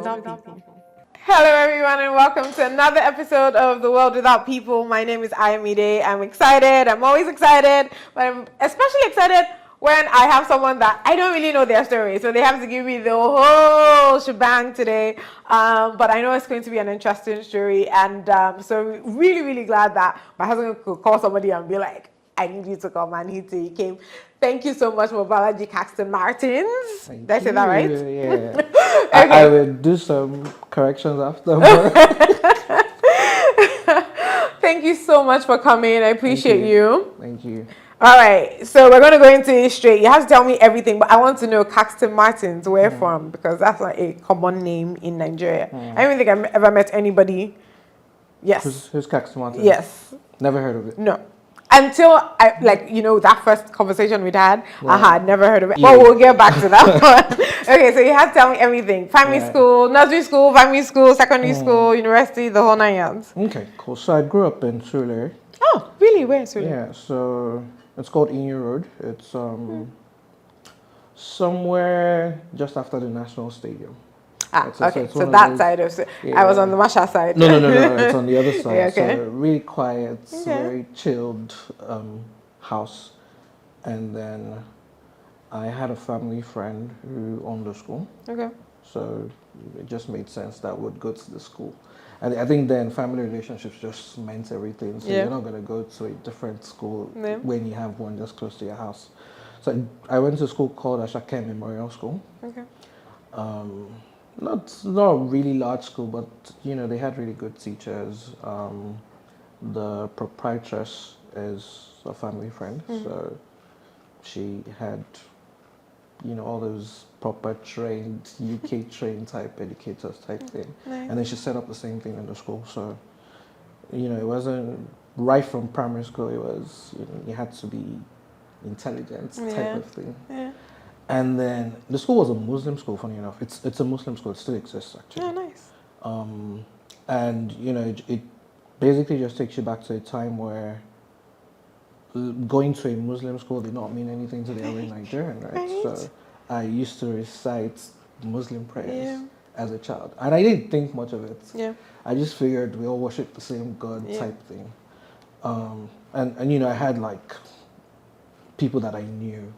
Without People. Hello everyone and welcome to another episode of The World Without People. My name is Ayomide. I'm excited. I'm always excited, but I'm especially excited when I have someone that I don't really know their story. So they have to give me the whole shebang today. But I know it's going to be an interesting story. And so really, really glad that my husband could call somebody and be like, I need you to come, and he came. Thank you so much, Mobolaji Caxton Martins. Did I say that right? Yeah. Okay. I will do some corrections after. Thank you so much for coming. I appreciate you. Thank you. All right, so we're going to go into it straight. You have to tell me everything, but I want to know Caxton Martins, where from? Because that's like a common name in Nigeria. I don't think I've ever met anybody. Yes. Who's Caxton Martins? Yes. Never heard of it. No. Until I, that first conversation we'd had, I had never heard of it. Yeah. But we'll get back to that one. Okay, so you have to tell me everything. Primary school, nursery school, primary school, secondary school, university, the whole 9 yards. Okay, cool. So I grew up in Surulere. Oh, really? Where in Surulere? Yeah, so it's called Inyo Road. It's somewhere just after the National Stadium. Okay, so that side of it. Yeah. I was on the Masha side. No, it's on the other side. Yeah, okay. So really quiet, very chilled house. And then I had a family friend who owned the school. Okay. So it just made sense that we'd go to the school. And I think then family relationships just meant everything. So you're not going to go to a different school when you have one just close to your house. So I went to a school called Ashake Memorial School. Okay. Not a really large school, but they had really good teachers. The proprietress is a family friend, so she had all those proper trained UK trained type educators type thing, and then she set up the same thing in the school. So it wasn't right from primary school. It was you had to be intelligent type of thing. Yeah. And then the school was a Muslim school, funny enough. It's a Muslim school, it still exists actually. Oh, nice. And it basically just takes you back to a time where going to a Muslim school did not mean anything to the average Nigerian, right? So I used to recite Muslim prayers as a child. And I didn't think much of it. Yeah. I just figured we all worship the same God type thing. And I had like people that I knew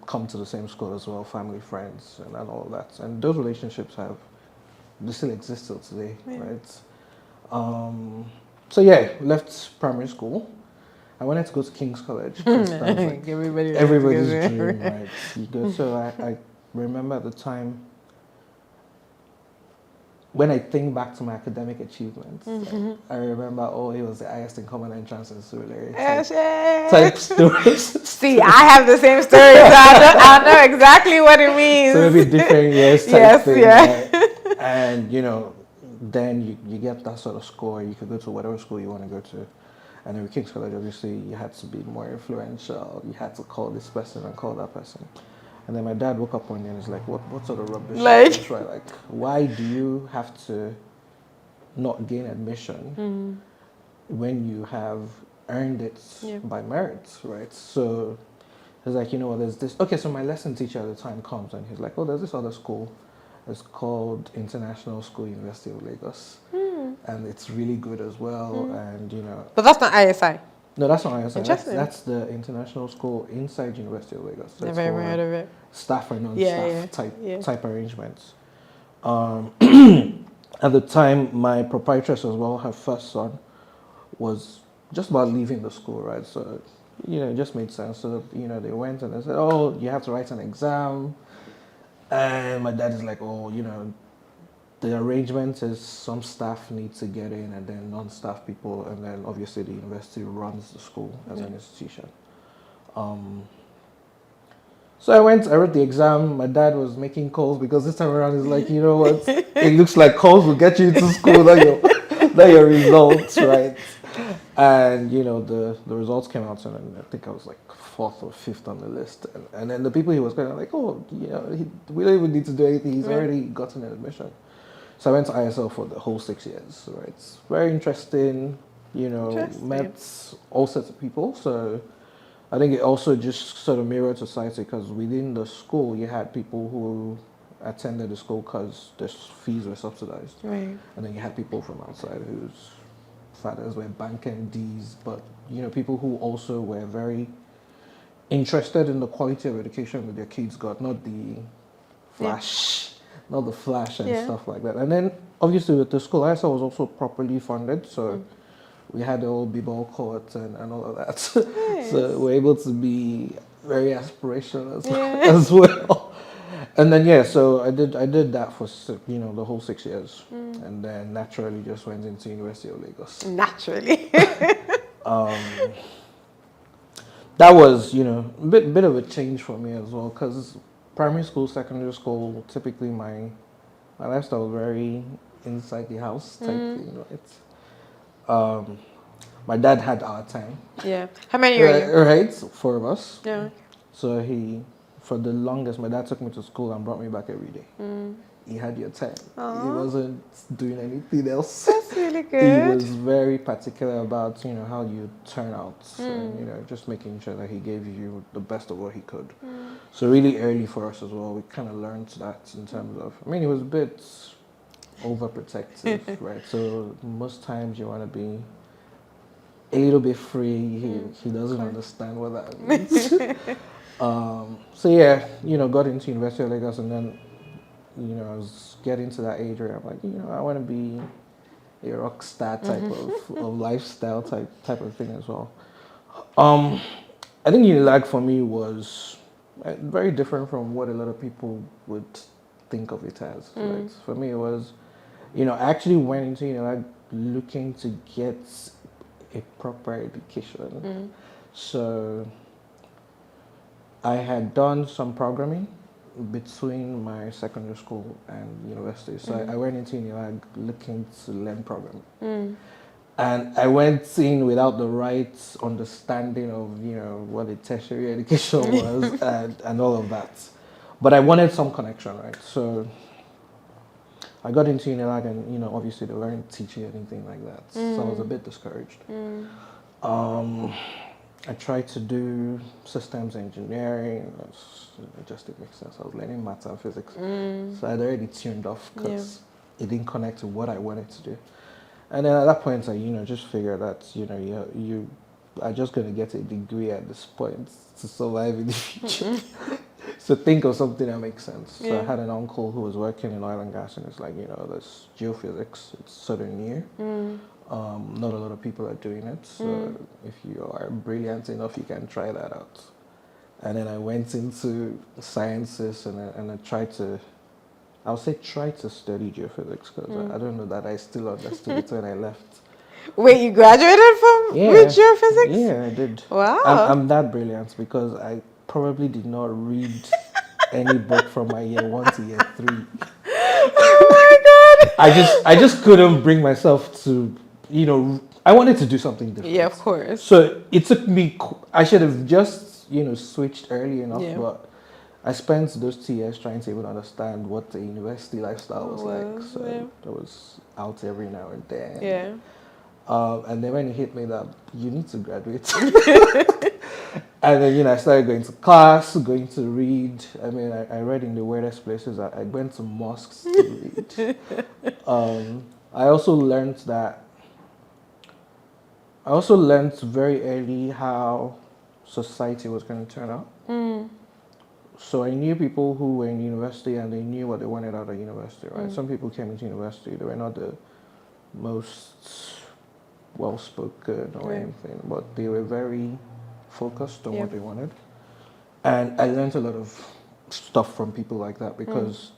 come to the same school as well, family, friends, and all that. And those relationships they still exist till today, right? Left primary school. I wanted to go to King's College. Like everybody's dream, right? You go. So I remember at the time, when I think back to my academic achievements, I remember, it was the highest in common entrance in Surulere type stories. See, I have the same story, so I know exactly what it means. So maybe different years type thing. Right? And, then you get that sort of score. You could go to whatever school you want to go to. And then with King's College, obviously, you had to be more influential. You had to call this person and call that person. And then my dad woke up one day and was like, what sort of rubbish is this, right? Like, why do you have to not gain admission when you have earned it by merit, right? So he's like, there's this. Okay, so my lesson teacher at the time comes and he's like, there's this other school. It's called International School, University of Lagos. And it's really good as well. And, But that's not ISI. No, that's not ISI. Interesting. That's the international school inside University of Lagos. So Never ever heard of it. Staff or non-staff type arrangements. At the time, my proprietress as well, her first son, was just about leaving the school, right? So, it just made sense. So, they went and they said, you have to write an exam. And my dad is like, the arrangement is some staff need to get in and then non-staff people, and then obviously the university runs the school as an institution. So I wrote the exam. My dad was making calls because this time around he's like, what? It looks like calls will get you into school, not your results, right? And, the results came out and I think I was like 4th or 5th on the list. And then the people he was kind of like, we don't even need to do anything. He's already gotten an admission. So I went to ISL for the whole 6 years, right? It's very interesting, met all sorts of people. So I think it also just sort of mirrored society because within the school you had people who attended the school because the fees were subsidized. Right. And then you had people from outside whose fathers were bank MDs, but people who also were very interested in the quality of education that their kids got, not the flash, not the flash and stuff like that. And then obviously with the school, ISL was also properly funded, so we had the old b-ball court and all of that. Nice. So we're able to be very aspirational as well. And then so I did that for the whole 6 years, and then naturally just went into University of Lagos. Naturally. That was a bit of a change for me as well, because primary school, secondary school, typically my lifestyle was very inside the house type thing, right? My dad had our time. Yeah. How many are you? Right, 4 of us. Yeah. So for the longest, my dad took me to school and brought me back every day. He had your time. He wasn't doing anything else. That's really good. He was very particular about, how you turn out and, just making sure that he gave you the best of what he could. So really early for us as well, we kind of learned that in terms of, he was a bit overprotective, right? So most times you want to be a little bit free. He doesn't understand what that means. Got into University of Lagos, and then I was getting to that age where I'm like, I want to be a rock star type of lifestyle type of thing as well. I think Unilag for me was very different from what a lot of people would think of it as. Right? For me, it was, I actually went into Unilag looking to get a proper education. So I had done some programming between my secondary school and university. So I went into Unilag looking to learn programming. And I went in without the right understanding of, what a tertiary education was and all of that. But I wanted some connection, right? So I got into Unilag and, obviously they weren't teaching anything like that. So I was a bit discouraged. I tried to do systems engineering. It just didn't make sense. I was learning maths and physics. So I'd already tuned off because it didn't connect to what I wanted to do. And then at that point, I, just figured that, you are just going to get a degree at this point to survive in the future. So think of something that makes sense. So I had an uncle who was working in oil and gas, and it's like, there's geophysics. It's sort of new. Not a lot of people are doing it. So if you are brilliant enough, you can try that out. And then I went into sciences and I tried to study geophysics because I don't know that I still understood it when I left. Wait, you graduated with geophysics? Yeah, I did. Wow. I'm that brilliant because I probably did not read any book from my year 1 to year 3. Oh my God. I just couldn't bring myself to, I wanted to do something different. Yeah, of course. So it took me, I should have just, switched early enough, but I spent those 2 years trying to even understand what the university lifestyle was like. So I was out every now and then. Yeah. And then when it hit me that you need to graduate. And then, I started going to class, going to read. I read in the weirdest places. I went to mosques to read. I also learned very early how society was going to turn out. So I knew people who were in university and they knew what they wanted out of university, right? Some people came into university, they were not the most well-spoken or anything, but they were very focused on what they wanted. And I learned a lot of stuff from people like that because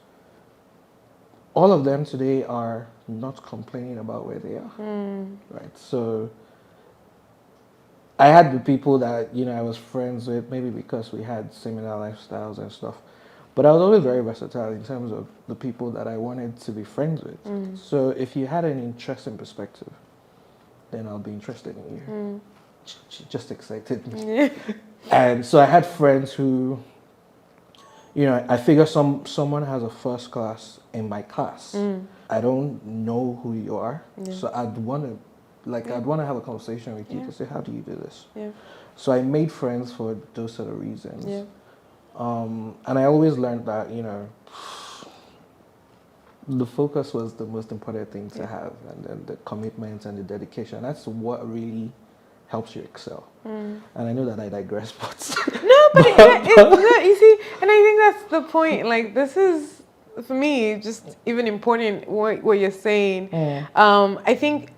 all of them today are not complaining about where they are, right? So I had the people that, I was friends with, maybe because we had similar lifestyles and stuff. But I was always very versatile in terms of the people that I wanted to be friends with. So if you had an interesting perspective, then I'll be interested in you. Just excited me. And so I had friends who, I figure someone has a first class in my class. I don't know who you are. So I'd want to have a conversation with you to say, how do you do this? So I made friends for those sort of reasons. And I always learned that, the focus was the most important thing to have, and then the commitment and the dedication. That's what really helps you excel. And I know that I digress, but No, but no, you see, and I think that's the point. Like, this is, for me, just even important what you're saying. I think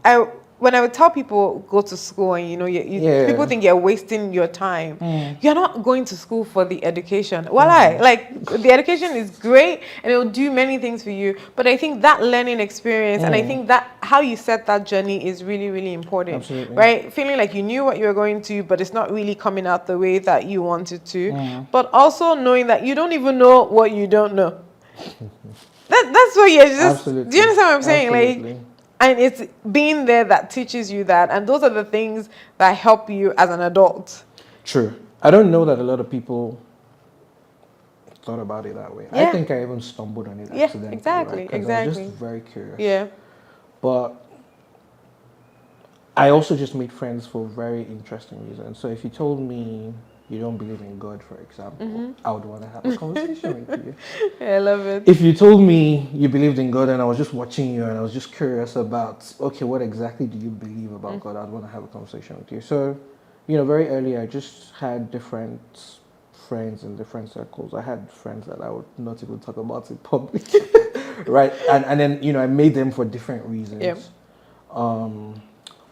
when I would tell people go to school and people think you're wasting your time. You're not going to school for the education. Like the education is great and it will do many things for you. But I think that learning experience and I think that how you set that journey is really, really important. Absolutely. Right? Feeling like you knew what you were going to, but it's not really coming out the way that you wanted to. But also knowing that you don't even know what you don't know. That's what you're just. Absolutely. Do you understand what I'm saying? Absolutely. Like, and it's being there that teaches you that, and those are the things that help you as an adult. True. I don't know that a lot of people thought about it that way. I think I even stumbled on it accidentally. Exactly. Right? 'Cause I was just very curious. Yeah. But I also just made friends for very interesting reasons. So if you told me you don't believe in God, for example, I would want to have a conversation with you. I love it. If you told me you believed in God and I was just watching you and I was just curious about, okay, what exactly do you believe about God, I'd want to have a conversation with you. So, very early I just had different friends in different circles. I had friends that I would not even talk about in public, right? And then, I made them for different reasons. Yep.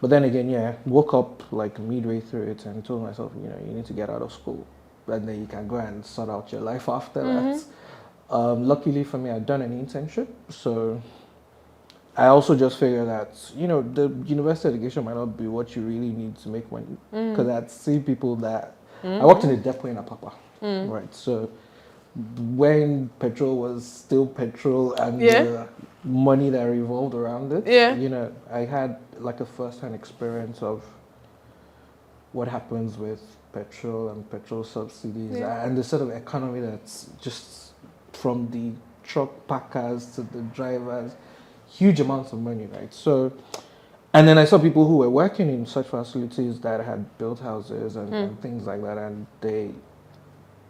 But then again, woke up like midway through it and told myself, you need to get out of school. And then you can go and sort out your life after that. Luckily for me, I'd done an internship. So I also just figured that, the university education might not be what you really need to make money. Because I'd seen people that, I worked in a depot in Apapa, right? So when petrol was still petrol and the money that revolved around it, I had like a first-hand experience of what happens with petrol and petrol subsidies and the sort of economy that's just from the truck packers to the drivers, huge amounts of money, right? So, and then I saw people who were working in such facilities that had built houses and things like that, and they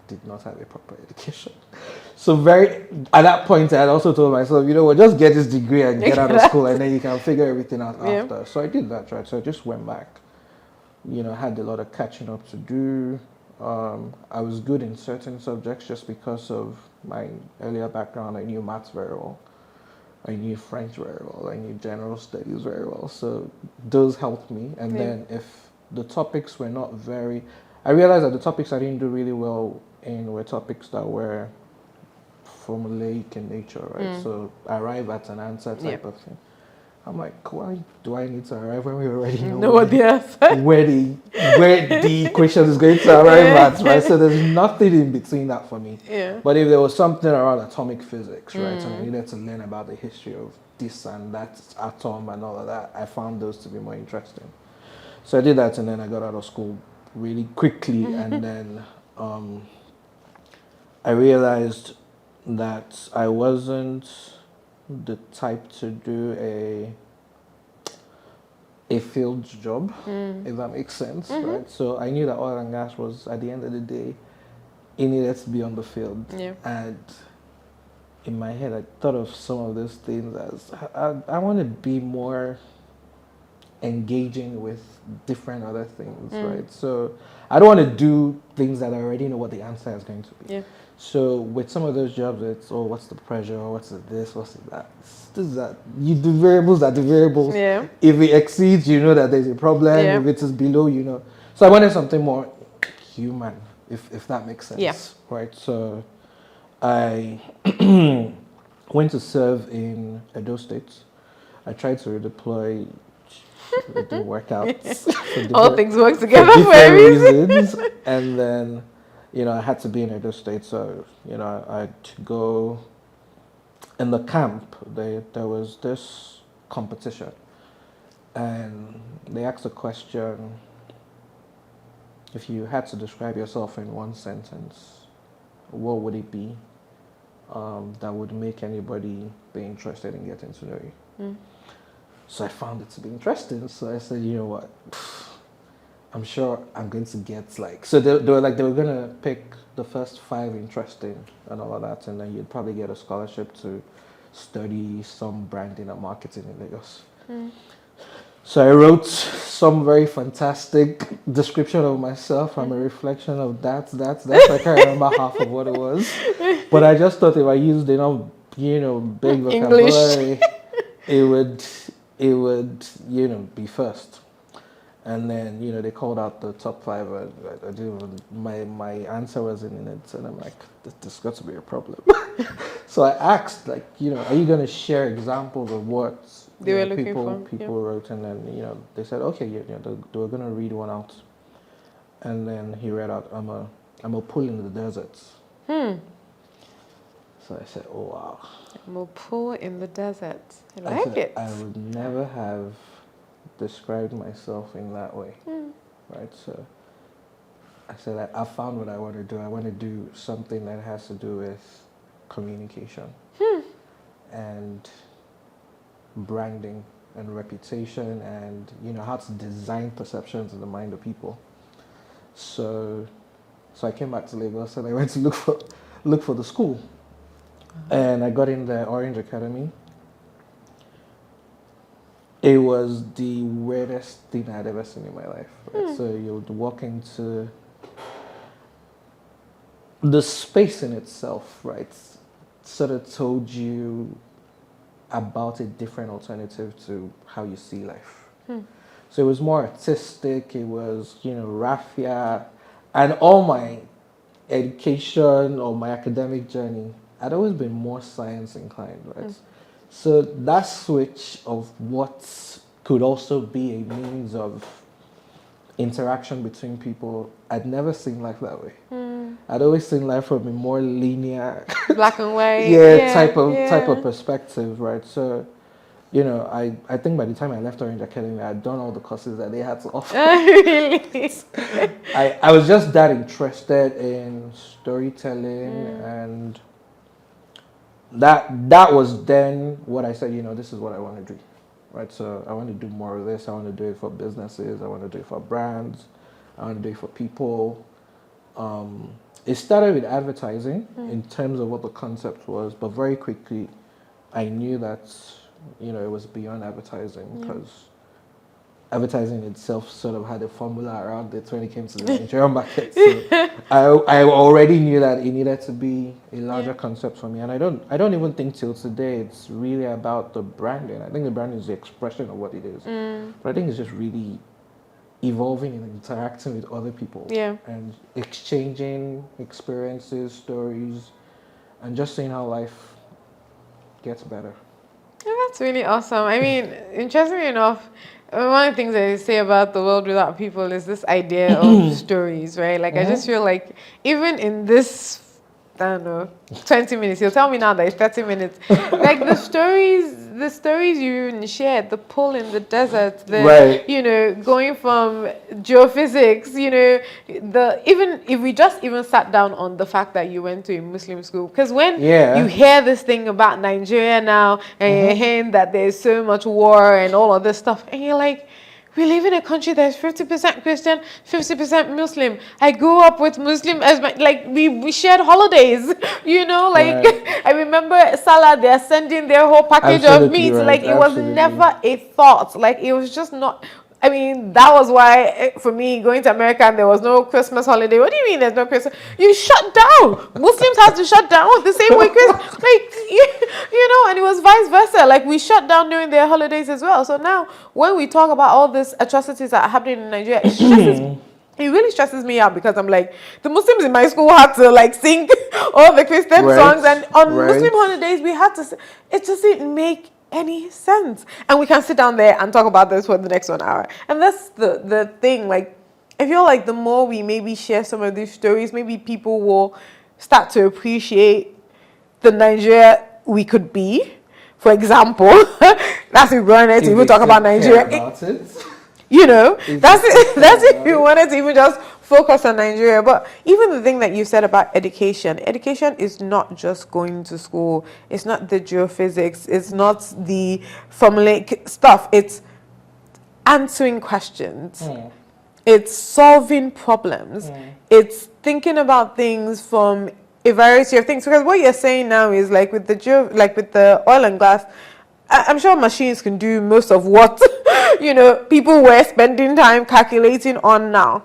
did not have a proper education. So at that point, I had also told myself, just get this degree and get out of school and then you can figure everything out after. So I did that, right? So I just went back, had a lot of catching up to do. I was good in certain subjects just because of my earlier background. I knew maths very well. I knew French very well. I knew general studies very well. So those helped me. And then if the topics were not I realized that the topics I didn't do really well in were topics that were formulaic in nature, right? So arrive at an answer type of thing. I'm like, why do I need to arrive when we already know what the answer? where the equation is going to arrive at, right? So there's nothing in between that for me. But if there was something around atomic physics, right, and I needed to learn about the history of this and that atom and all of that, I found those to be more interesting. So I did that, and then I got out of school really quickly, and then I realized that I wasn't the type to do a field job, if that makes sense, right? So I knew that oil and gas was, at the end of the day, it needed to be on the field. And in my head, I thought of some of those things as, I want to be more engaging with different other things, right? So I don't want to do things that I already know what the answer is going to be. So with some of those jobs, it's, what's the pressure, what's the this, what's the that. This, that. You do variables are the variables. If it exceeds, you know that there's a problem. If it is below, you know. So I wanted something more human, if that makes sense, right? So I went to serve in Edo State. I tried to redeploy. It didn't work out. All things work together for a reason. And then, I had to be in Edo State, so, I had to go. In the camp, there was this competition, and they asked a question: if you had to describe yourself in one sentence, what would it be that would make anybody be interested in getting to know you? So I found it to be interesting. So I said, you know what? I'm sure I'm going to get so they were going to pick the first 5 interesting and all of that, and then you'd probably get a scholarship to study some branding and marketing in Lagos. So I wrote some very fantastic description of myself. I'm a reflection of that. I can't remember half of what it was, but I just thought if I used enough, big vocabulary, it would, be first. And then, they called out the top 5. I didn't even, my answer wasn't in it. And I'm like, this got to be a problem. So I asked, are you going to share examples of what they were looking for? People wrote, and then, they said, okay, they were going to read one out. And then he read out, I'm a pool in the desert. So I said, oh, wow. I'm a pool in the desert. I like it. I would never have described myself in that way, right? So I said, I found what I want to do. I want to do something that has to do with communication and branding and reputation, and how to design perceptions in the mind of people. So I came back to Lagos and I went to look for the school, and I got in the Orange Academy. It was the weirdest thing I'd ever seen in my life. Right? So you would walk into the space in itself, right? Sort of told you about a different alternative to how you see life. So it was more artistic. It was, raffia, and all my education or my academic journey, I'd always been more science inclined, right? So that switch of what could also be a means of interaction between people, I'd never seen life that way. I'd always seen life from a more linear, black and white, type of perspective, right? So, I think by the time I left Orange Academy, I'd done all the courses that they had to offer. Really? I was just that interested in storytelling, and that was then what I said, this is what I want to do, right? So I want to do more of this. I want to do it for businesses. I want to do it for brands. I want to do it for people. It started with advertising in terms of what the concept was, but very quickly I knew that, it was beyond advertising, because advertising itself sort of had a formula around it when it came to the Nigerian market. So I already knew that it needed to be a larger concept for me. And I don't even think till today it's really about the branding. I think the branding is the expression of what it is. But I think it's just really evolving and interacting with other people. And exchanging experiences, stories, and just seeing how life gets better. That's really awesome. I mean, interestingly enough, one of the things that they say about the world without people is this idea of stories, right? Like, I just feel like even in this, I don't know, 20 minutes, you'll tell me now that it's 30 minutes. Like, the stories you shared, the pool in the desert, going from geophysics, even if we just even sat down on the fact that you went to a Muslim school, because when you hear this thing about Nigeria now, and you're hearing that there's so much war and all of this stuff, and you're like, we live in a country that's 50% Christian, 50% Muslim. I grew up with Muslim as my, we shared holidays, I remember Salah, they're sending their whole package of meats. It was never a thought. It was just not. I mean, that was why, for me, going to America and there was no Christmas holiday. What do you mean there's no Christmas? You shut down. Muslims have to shut down the same way Christmas. And it was vice versa. We shut down during their holidays as well. So now, when we talk about all these atrocities that are happening in Nigeria, it really stresses me out, because I'm like, the Muslims in my school had to sing all the Christian songs, and on Muslim holidays we had to. It doesn't make any sense, and we can sit down there and talk about this for the next 1 hour. And that's the thing. I feel like the more we maybe share some of these stories, maybe people will start to appreciate the Nigeria we could be. For example, that's if we wanted to even talk about Nigeria. That's if you wanted to even just focus on Nigeria. But even the thing that you said about education is not just going to school. It's not the geophysics. It's not the formulaic stuff. It's answering questions. It's solving problems. It's thinking about things from a variety of things. Because what you're saying now is like with the oil and gas, I'm sure machines can do most of what people were spending time calculating on now.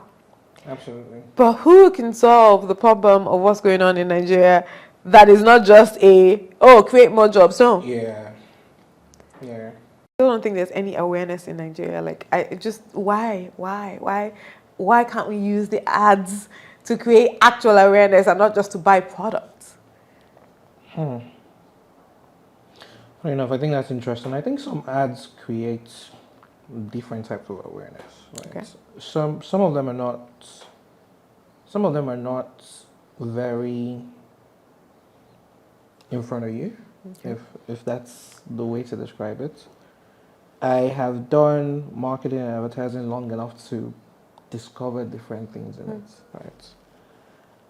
Absolutely. But who can solve the problem of what's going on in Nigeria that is not just create more jobs? No. Yeah. Yeah. I don't think there's any awareness in Nigeria. Like, why can't we use the ads to create actual awareness and not just to buy products? Funny enough, I think that's interesting. I think some ads create different types of awareness. Right? Okay. Some of them are not very in front of you, Okay. if that's the way to describe it. I have done marketing and advertising long enough to discover different things in it.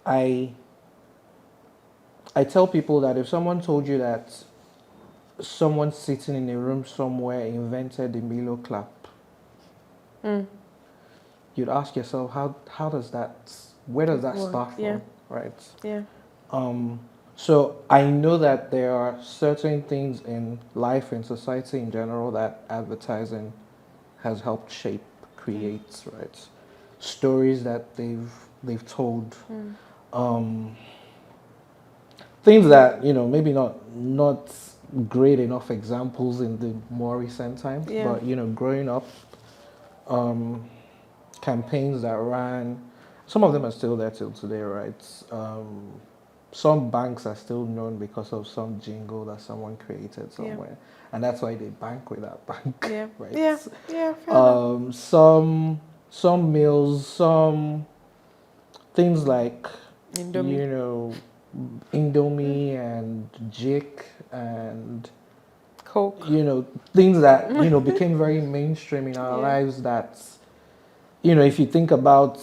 Right. I tell people that if someone told you that someone sitting in a room somewhere invented the Milo clap, you'd ask yourself, where does that start from? Yeah. Right. Yeah. So I know that there are certain things in life and society in general that advertising has helped shape, create, right? Stories that they've told, things that maybe not great enough examples in the more recent times, but growing up, campaigns that ran, some of them are still there till today, right? Some banks are still known because of some jingle that someone created somewhere, and that's why they bank with that bank. Yeah. Right? Yeah. Yeah. Fair enough. Some meals, some things like Indomie. Indomie and Jik and Coke. things that became very mainstream in our lives. That if you think about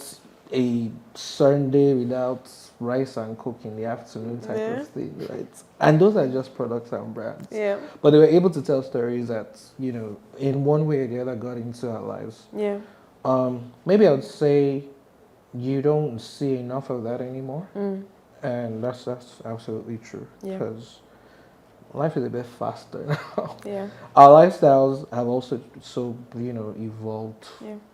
a Sunday without rice and coke in the afternoon type of thing, right? And those are just products and brands. Yeah. But they were able to tell stories that in one way or the other got into our lives. Yeah. Maybe I would say you don't see enough of that anymore, and that's absolutely true. Yeah. Because life is a bit faster now. Yeah. Our lifestyles have also evolved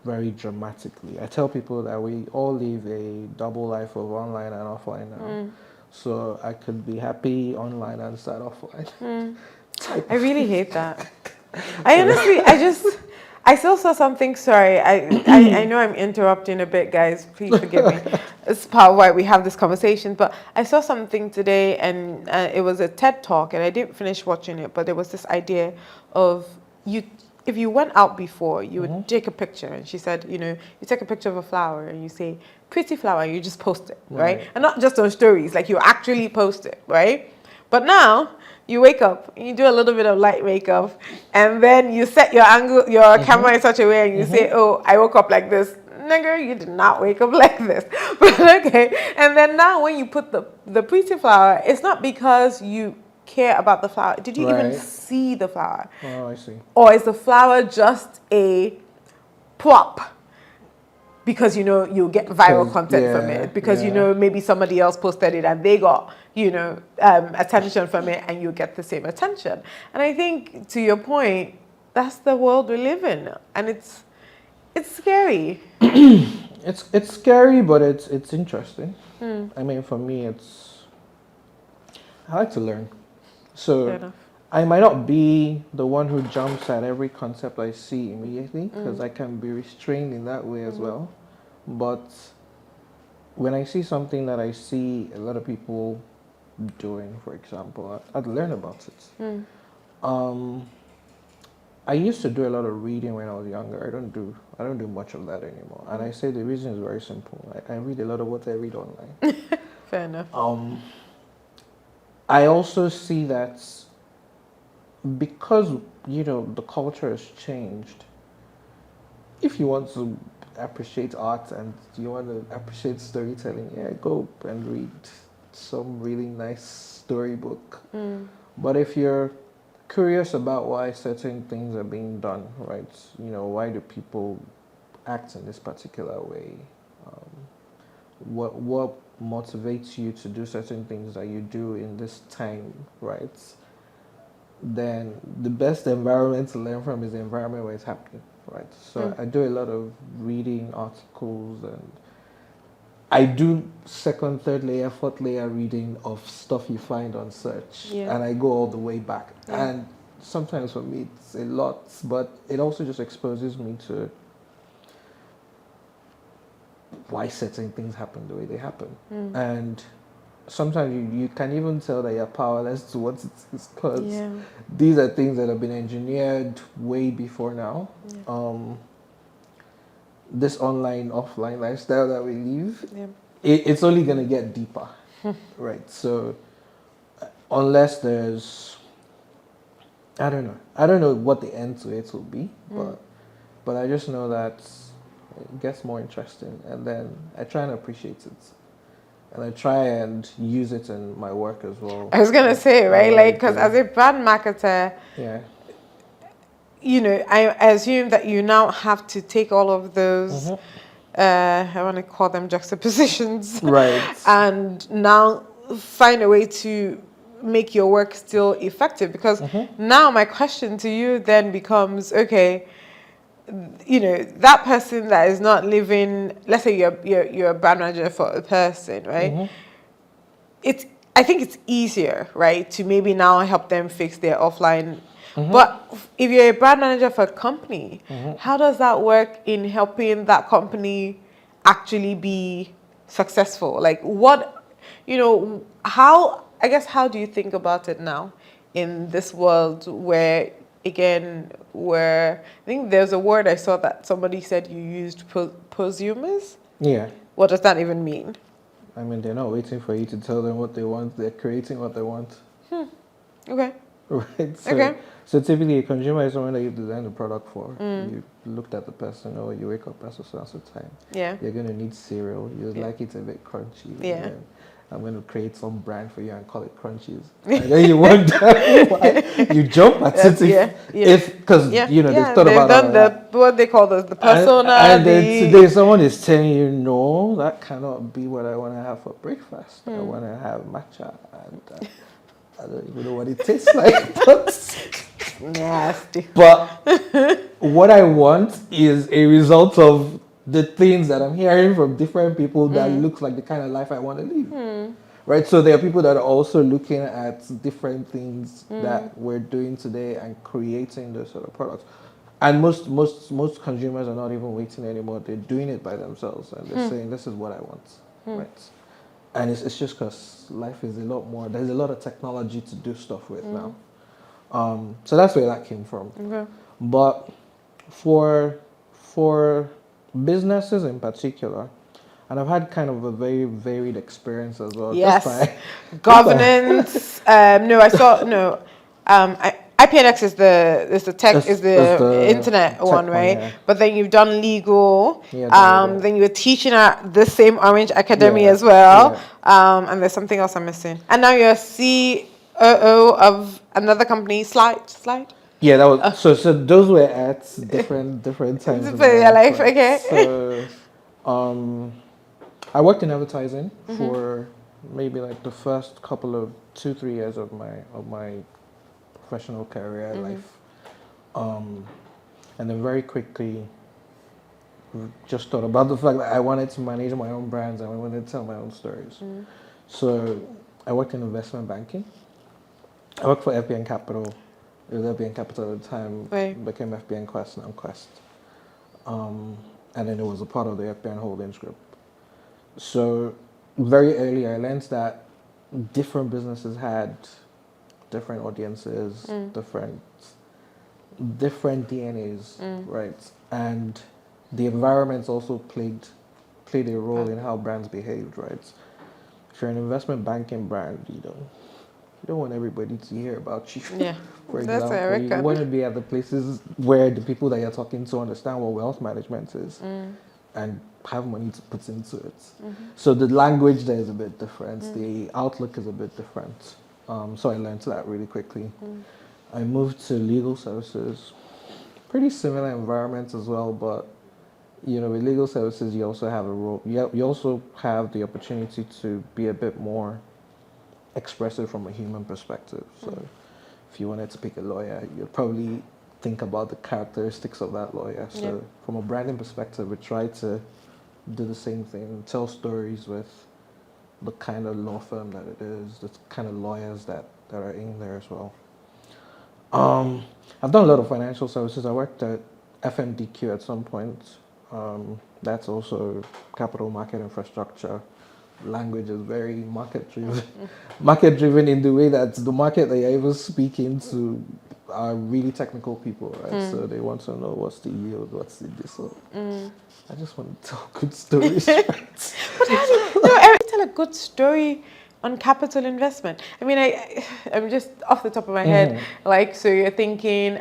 very dramatically. I tell people that we all live a double life of online and offline now. So I could be happy online and sad offline. I really hate that. I honestly, I still saw something. Sorry, I know I'm interrupting a bit, guys. Please forgive me. It's part of why we have this conversation. But I saw something today, and it was a TED talk, and I didn't finish watching it. But there was this idea of if you went out before, you would take a picture, and she said, you take a picture of a flower, and you say pretty flower, and you just post it, right? And not just on stories, like you actually post it, right? But now you wake up, you do a little bit of light makeup, and then you set your camera in such a way, and you say, "Oh, I woke up like this." Nigger, you did not wake up like this. But okay. And then now when you put the pretty flower, it's not because you care about the flower. Did you even see the flower? Oh, I see. Or is the flower just a prop? Because you'll get viral content from it, because maybe somebody else posted it and they got attention from it, and you get the same attention. And I think, to your point, that's the world we live in, and it's scary. It's scary, but it's interesting. I mean, for me, I like to learn, so I might not be the one who jumps at every concept I see immediately, because I can be restrained in that way as well. But when I see something that I see a lot of people doing, for example, I'd learn about it. I used to do a lot of reading when I was younger. I don't do much of that anymore. And I say the reason is very simple. I read a lot of what I read online. Fair enough. I also see that because the culture has changed. If you want to appreciate art and you want to appreciate storytelling, go and read some really nice storybook. But if you're curious about why certain things are being done, right? Why do people act in this particular way? What motivates you to do certain things that you do in this time, right? Then the best environment to learn from is the environment where it's happening, right? So I do a lot of reading articles, and I do second, third layer, fourth layer reading of stuff you find on search, and I go all the way back. And sometimes for me it's a lot, but it also just exposes me to why certain things happen the way they happen. And sometimes you can even tell that you're powerless to what it is, because these are things that have been engineered way before now. This online, offline lifestyle that we live, it's only going to get deeper, right? So unless there's, I don't know what the end to it will be, but I just know that it gets more interesting, and then I try and appreciate it. And I try and use it in my work as well. I was going to say, right? Like, because as a brand marketer, you know, I assume that you now have to take all of those, I want to call them juxtapositions. Right. And now find a way to make your work still effective. Because now my question to you then becomes, okay, you know, that person that is not living, let's say you're a brand manager for a person, right? I think it's easier, right, to maybe now help them fix their offline. But if you're a brand manager for a company, how does that work in helping that company actually be successful? Like what, you know, how do you think about it now in this world where, again, where I think there's a word I saw that somebody said you used, prosumers? Yeah. What does that even mean? I mean, they're not waiting for you to tell them what they want. They're creating what they want. Okay. Right. So typically, a consumer is someone that you've designed a product for. You looked at the person, or you wake up at a certain time. Yeah. You're going to need cereal. You'd like it a bit crunchy. Yeah. I'm going to create some brand for you and call it Crunchies. And then you wonder why you jump at it. Because, you know, they've thought about done what they call the persona. And then today someone is telling you, no, that cannot be what I want to have for breakfast. I want to have matcha. And I don't even know what it tastes like. But nasty. But what I want is a result of the things that I'm hearing from different people that looks like the kind of life I want to live. Right? So there are people that are also looking at different things that we're doing today and creating those sort of products. And most consumers are not even waiting anymore. They're doing it by themselves, and they're saying, this is what I want. Right? And it's just because life is a lot more, there's a lot of technology to do stuff with now. So that's where that came from. Okay. But for businesses in particular, and I've had kind of a very varied experience as well. Yes. Governance. IPNX is the tech, is the internet one, right? Yeah. But then you've done legal. Then you were teaching at the same Orange Academy as well. And there's something else I'm missing. And now you're COO of another company, Slide. Yeah, that was so those were at different times of your life. Okay. So I worked in advertising for maybe like the first couple of 2-3 years of my professional career life. And then very quickly just thought about the fact that I wanted to manage my own brands and I wanted to tell my own stories. So I worked in investment banking. I worked for FBN Capital. It was FBN Capital at the time. Became FBN Quest, now Quest. And then it was a part of the FBN Holdings Group. So very early I learned that different businesses had different audiences, different DNAs, right? And the environments also played a role in how brands behaved, right? If you're an investment banking brand, you don't want everybody to hear about you. Yeah, for example, you want to be at the places where the people that you're talking to understand what wealth management is and have money to put into it. So the language there is a bit different. The outlook is a bit different. So I learned that really quickly. I moved to legal services. Pretty similar environments as well, but with legal services, you also have a role. You also have the opportunity to be a bit more expressive from a human perspective. So, if you wanted to pick a lawyer, you'd probably think about the characteristics of that lawyer. So, from a branding perspective, we try to do the same thing, tell stories with the kind of law firm that it is, the kind of lawyers that are in there as well. I've done a lot of financial services. I worked at FMDQ at some point. That's also capital market infrastructure. Language is very market driven. Market driven in the way that the market that you're even speaking to are really technical people, right? So they want to know what's the yield, what's the this. So I just want to tell good stories. Right? But how do you tell a good story on capital investment? I mean, I'm just off the top of my head, like, so you're thinking,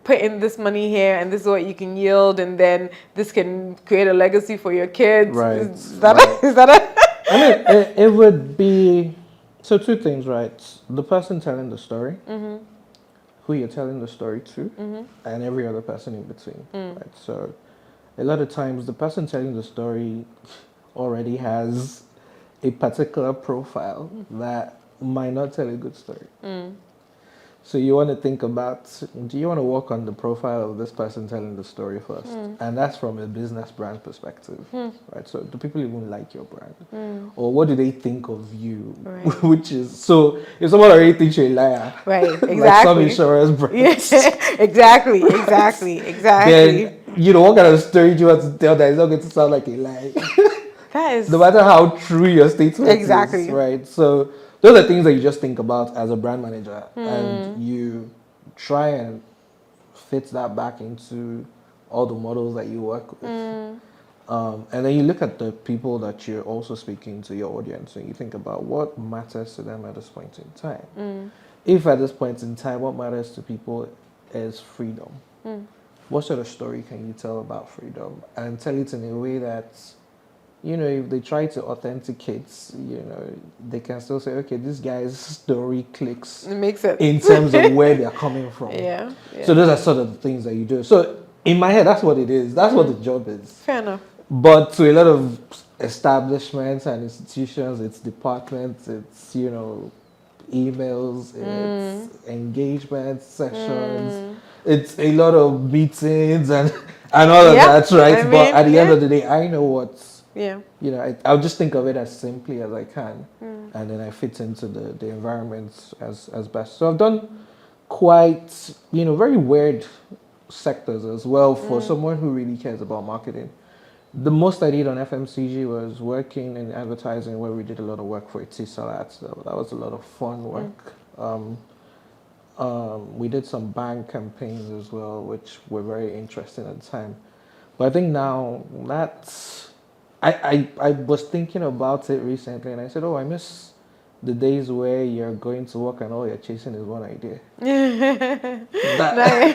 put in this money here and this is what you can yield, and then this can create a legacy for your kids. Right. Is that a... I mean, it would be, so two things, right? The person telling the story, who you're telling the story to, and every other person in between, right? So a lot of times the person telling the story already has a particular profile that might not tell a good story. So you want to think about, do you want to work on the profile of this person telling the story first? And that's from a business brand perspective, right? So do people even like your brand? Or what do they think of you? Right. Which is, so if someone already thinks you're a liar, right, exactly. like some insurance brands. exactly. Then, what kind of story do you want to tell that is not going to sound like a lie? That is... No matter how true your statement exactly. is, right? So those are things that you just think about as a brand manager, and you try and fit that back into all the models that you work with. And then you look at the people that you're also speaking to, your audience, and you think about what matters to them at this point in time. If at this point in time, what matters to people is freedom, what sort of story can you tell about freedom? And tell it in a way that, if they try to authenticate, they can still say, okay, this guy's story clicks. It makes sense. In terms of where they're coming from. Yeah. So those are sort of the things that you do. So in my head, that's what it is. That's what the job is. Fair enough. But to a lot of establishments and institutions, it's departments, it's, emails, it's engagement sessions, it's a lot of meetings and all of that, right? But at the end of the day, I know what's, I'll just think of it as simply as I can, and then I fit into the environment as best. So I've done quite, very weird sectors as well for someone who really cares about marketing. The most I did on FMCG was working in advertising, where we did a lot of work for Etisalat. So that was a lot of fun work. We did some bank campaigns as well, which were very interesting at the time. But I think now that's... I was thinking about it recently, and I said, I miss the days where you're going to work and all you're chasing is one idea.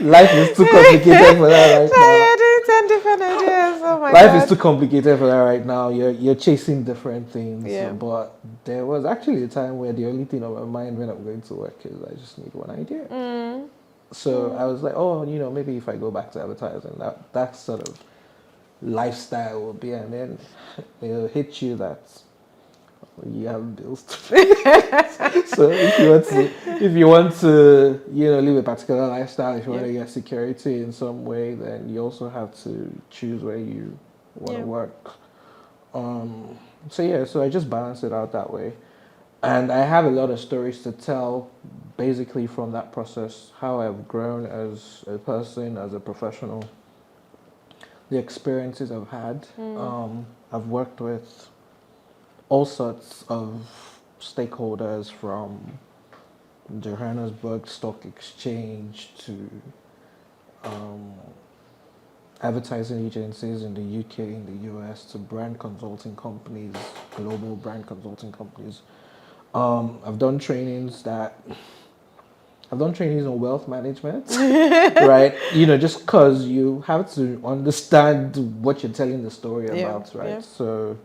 Life is too complicated for that right now. You're doing 10 different ideas. Oh my Life God. is too complicated for that right now. You're chasing different things. Yeah. But there was actually a time where the only thing on my mind when I'm going to work is I just need one idea. So I was like, maybe if I go back to advertising, that sort of lifestyle will be, and then it'll hit you that you have bills to pay. So if you want to live a particular lifestyle, if you want to get security in some way, then you also have to choose where you want to work. So I just balance it out that way, and I have a lot of stories to tell, basically from that process, how I've grown as a person, as a professional, the experiences I've had. I've worked with all sorts of stakeholders, from Johannesburg Stock Exchange to advertising agencies in the UK, in the US, to brand consulting companies, global brand consulting companies. I've done trainings on wealth management, right? Just because you have to understand what you're telling the story about, right? Yeah. So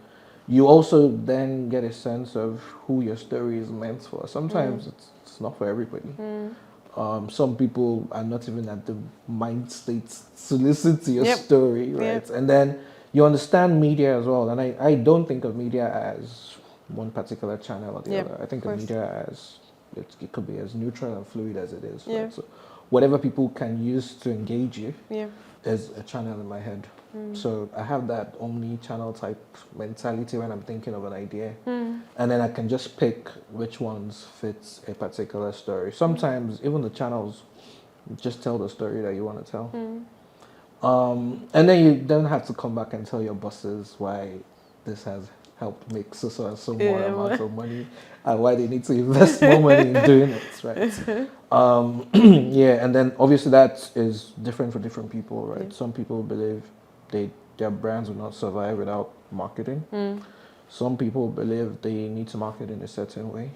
you also then get a sense of who your story is meant for. Sometimes it's not for everybody. Some people are not even at the mind state to listen to your Yep. story, right? Yep. And then you understand media as well. And I don't think of media as one particular channel or the Yep, other. I think of of course. media as it could be as neutral and fluid as it is, Yeah. right? So whatever people can use to engage you Yeah. is a channel in my head. So I have that omni-channel type mentality when I'm thinking of an idea, and then I can just pick which ones fits a particular story. Sometimes even the channels just tell the story that you want to tell, and then you don't have to come back and tell your bosses why this has helped make so and so more amount of money, and why they need to invest more money in doing it, right? Yeah, and then obviously that is different for different people, right? Yeah. Some people believe their brands will not survive without marketing. Some people believe they need to market in a certain way.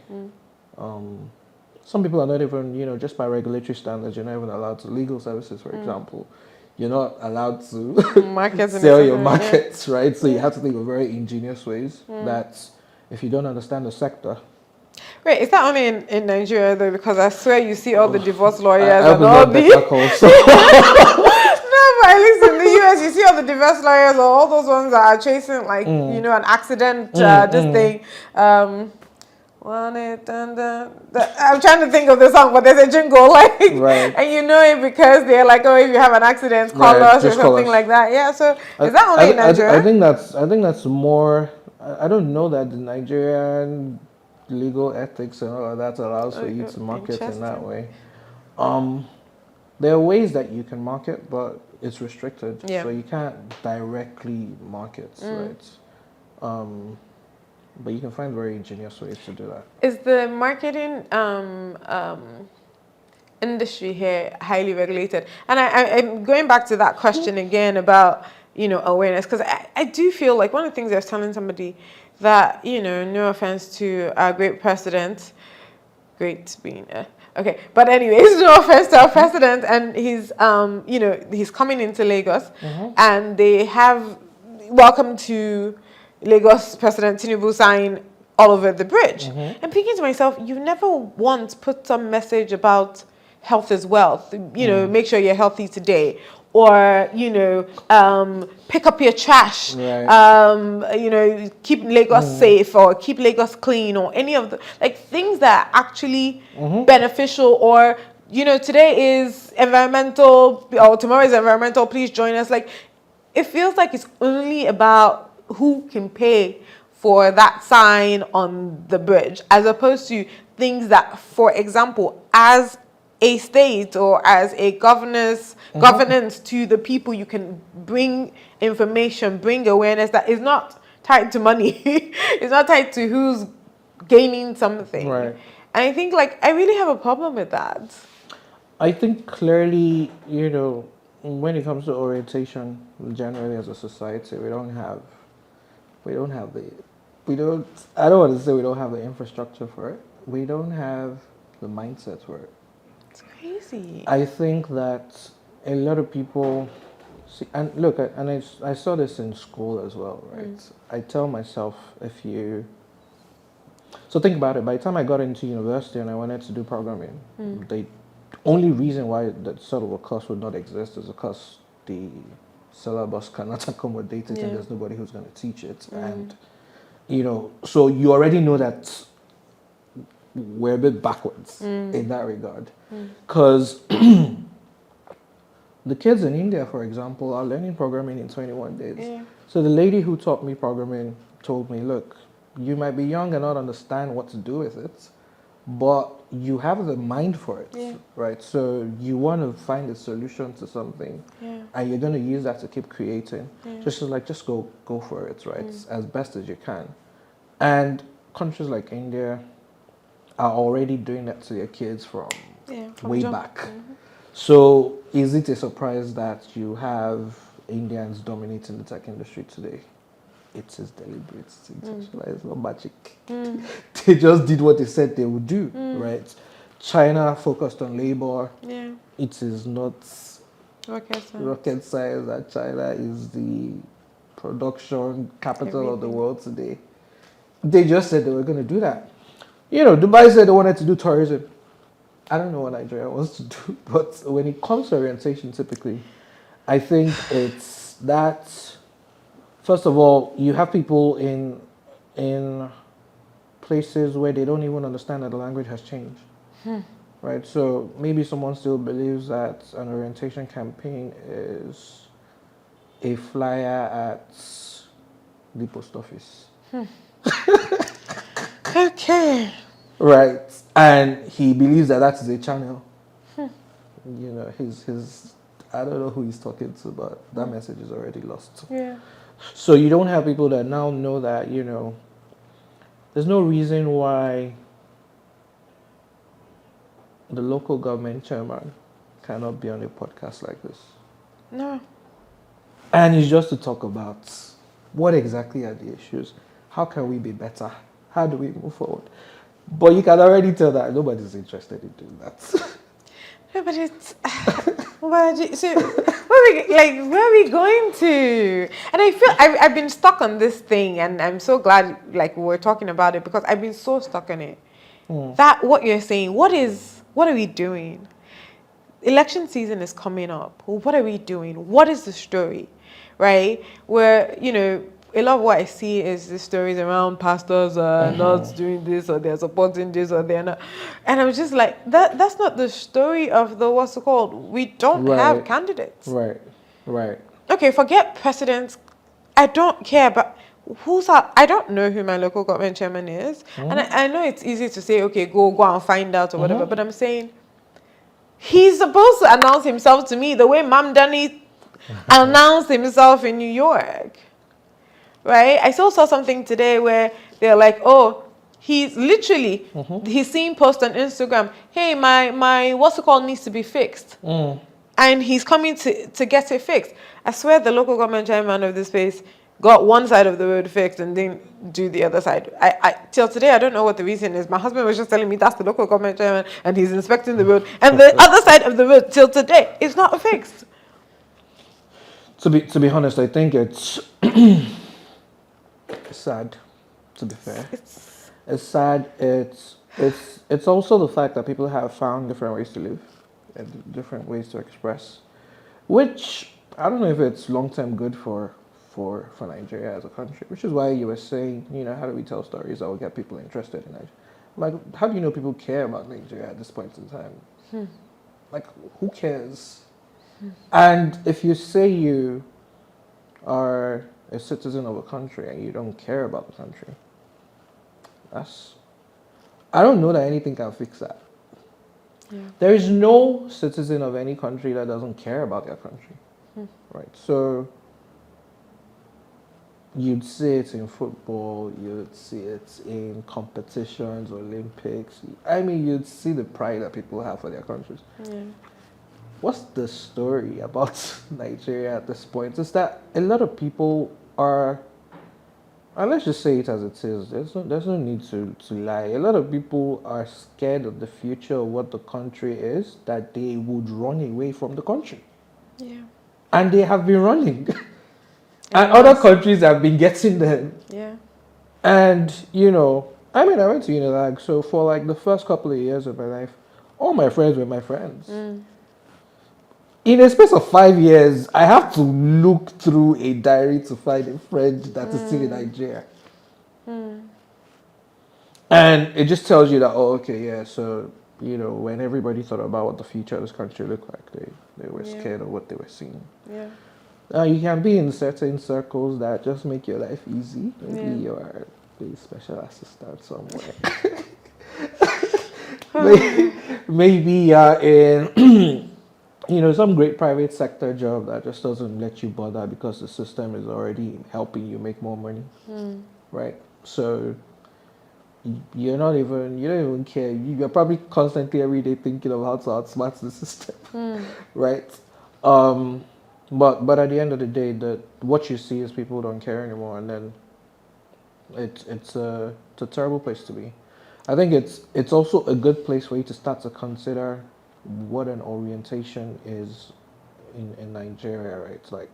Some people are not even, just by regulatory standards, you're not even allowed to, legal services, for example, you're not allowed to Markets in a sell your certain way, markets, right? So you Yeah. have to think of very ingenious ways that if you don't understand the sector, Wait, is that only in Nigeria though? Because I swear you see all the divorce I lawyers hope and it's all not the. better call. So No, but at least in the US, you see all the divorce lawyers or all those ones that are chasing like an accident, this thing. Want it, dun, dun, dun. I'm trying to think of the song, but there's a jingle like, Right. and you know it because they're like, oh, if you have an accident, call Right, us or just call something us. like that. Yeah. So I, is that only in I Nigeria? think that's more. I don't know that the Nigerian legal ethics and all of that allows for you to market in that Interesting. way. Um, there are ways that you can market, but it's restricted, Yeah. so you can't directly market, right? But you can find very ingenious ways to do that. Is the marketing industry here highly regulated? And I'm going back to that question again about, awareness, because I do feel like one of the things I was telling somebody that, no offense to our great president, great being, okay, but anyways, no offense to our president, and he's coming into Lagos, and they have welcome to Lagos President Tinubu sign all over the bridge. I'm thinking to myself, you never once put some message about health is wealth. Make sure you're healthy today, or pick up your trash. Right. Keep Lagos safe, or keep Lagos clean, or any of the like things that are actually beneficial. Or today is environmental, or tomorrow is environmental. Please join us. Like, it feels like it's only about who can pay for that sign on the bridge, as opposed to things that, for example, as a state or as a governance to the people, you can bring information, bring awareness that is not tied to money. It's not tied to who's gaining something. Right. And I think, like, I really have a problem with that. I think clearly, when it comes to orientation, generally as a society, we don't have I don't want to say we don't have the infrastructure for it. We don't have the mindset for it. It's crazy. I think that a lot of people see, and look, I saw this in school as well, right? I tell myself, so think about it, by the time I got into university and I wanted to do programming, the only reason why that sort of a course would not exist is because the syllabus cannot accommodate it, and there's nobody who's going to teach it. And, so you already know that we're a bit backwards in that regard. Because the kids in India, for example, are learning programming in 21 days. Yeah. So the lady who taught me programming told me, look, you might be young and not understand what to do with it, but you have the mind for it, right? So you want to find a solution to something, and you're going to use that to keep creating. Just go for it, right? As best as you can. And countries like India are already doing that to their kids from way back. So is it a surprise that you have Indians dominating the tech industry today? It is deliberate, it's intentional, it's not magic. They just did what they said they would do, right? China focused on labor. It is not rocket science that China is the production capital of the world today. They just said they were going to do that. Dubai said they wanted to do tourism. I don't know what Nigeria wants to do, but when it comes to orientation, typically, I think it's that. First of all, you have people in places where they don't even understand that the language has changed. Right? So maybe someone still believes that an orientation campaign is a flyer at the post office. Okay. Right. And he believes that that is a channel. You know, his I don't know who he's talking to, but that message is already lost. Yeah. So you don't have people that now know that, there's no reason why the local government chairman cannot be on a podcast like this. No. And it's just to talk about what exactly are the issues, how can we be better, how do we move forward. But you can already tell that nobody's interested in doing that. No, but it's. So, where are we going to? And I feel I've been stuck on this thing, and I'm so glad we're talking about it because I've been so stuck on it. That what you're saying, what are we doing? Election season is coming up. What are we doing? What is the story? Right? Where, a lot of what I see is the stories around pastors not doing this or they're supporting this or they're not. And I was just like, that's not the story of the, what's it called? We don't have candidates. Right. Okay, forget presidents. I don't care about I don't know who my local government chairman is. And I know it's easy to say, okay, go and find out or whatever. But I'm saying, he's supposed to announce himself to me the way Mam Dani announced himself in New York. Right? I still saw something today where they're like, oh, he's literally, he's seeing post on Instagram, hey, my what's it called needs to be fixed. And he's coming to get it fixed. I swear the local government chairman of this place got one side of the road fixed and didn't do the other side. I till today, I don't know what the reason is. My husband was just telling me that's the local government chairman and he's inspecting the road. And the other side of the road till today is not fixed. To be honest, I think it's sad, to be fair. It's sad. It's also the fact that people have found different ways to live and different ways to express, which I don't know if it's long-term good for Nigeria as a country, which is why you were saying, how do we tell stories that will get people interested in it? Like, how do you know people care about Nigeria at this point in time? Like, who cares? And if you say you are a citizen of a country and you don't care about the country, I don't know that anything can fix that. Yeah. There is no citizen of any country that doesn't care about their country. Right? So you'd see it in football, you'd see it in competitions, Olympics. I mean, you'd see the pride that people have for their countries. Yeah. What's the story about Nigeria at this point? Is that a lot of people are, and let's just say it as it is, there's no need to lie. A lot of people are scared of the future of what the country is, that they would run away from the country. Yeah. And they have been running. And other countries have been getting them. Yeah. And, I went to Unilag, so for the first couple of years of my life, all my friends were my friends. In a space of 5 years, I have to look through a diary to find a friend that is still in Nigeria. And it just tells you that, so, when everybody thought about what the future of this country looked like, they were scared of what they were seeing. Yeah. Now, you can be in certain circles that just make your life easy. Maybe you're a special assistant somewhere. Maybe you're in, some great private sector job that just doesn't let you bother because the system is already helping you make more money. Right? So you don't even care. You're probably constantly every day thinking of how to outsmart the system. Right? But at the end of the day, what you see is people don't care anymore, and then it's a terrible place to be. I think it's also a good place for you to start to consider what an orientation is in Nigeria, right? Like,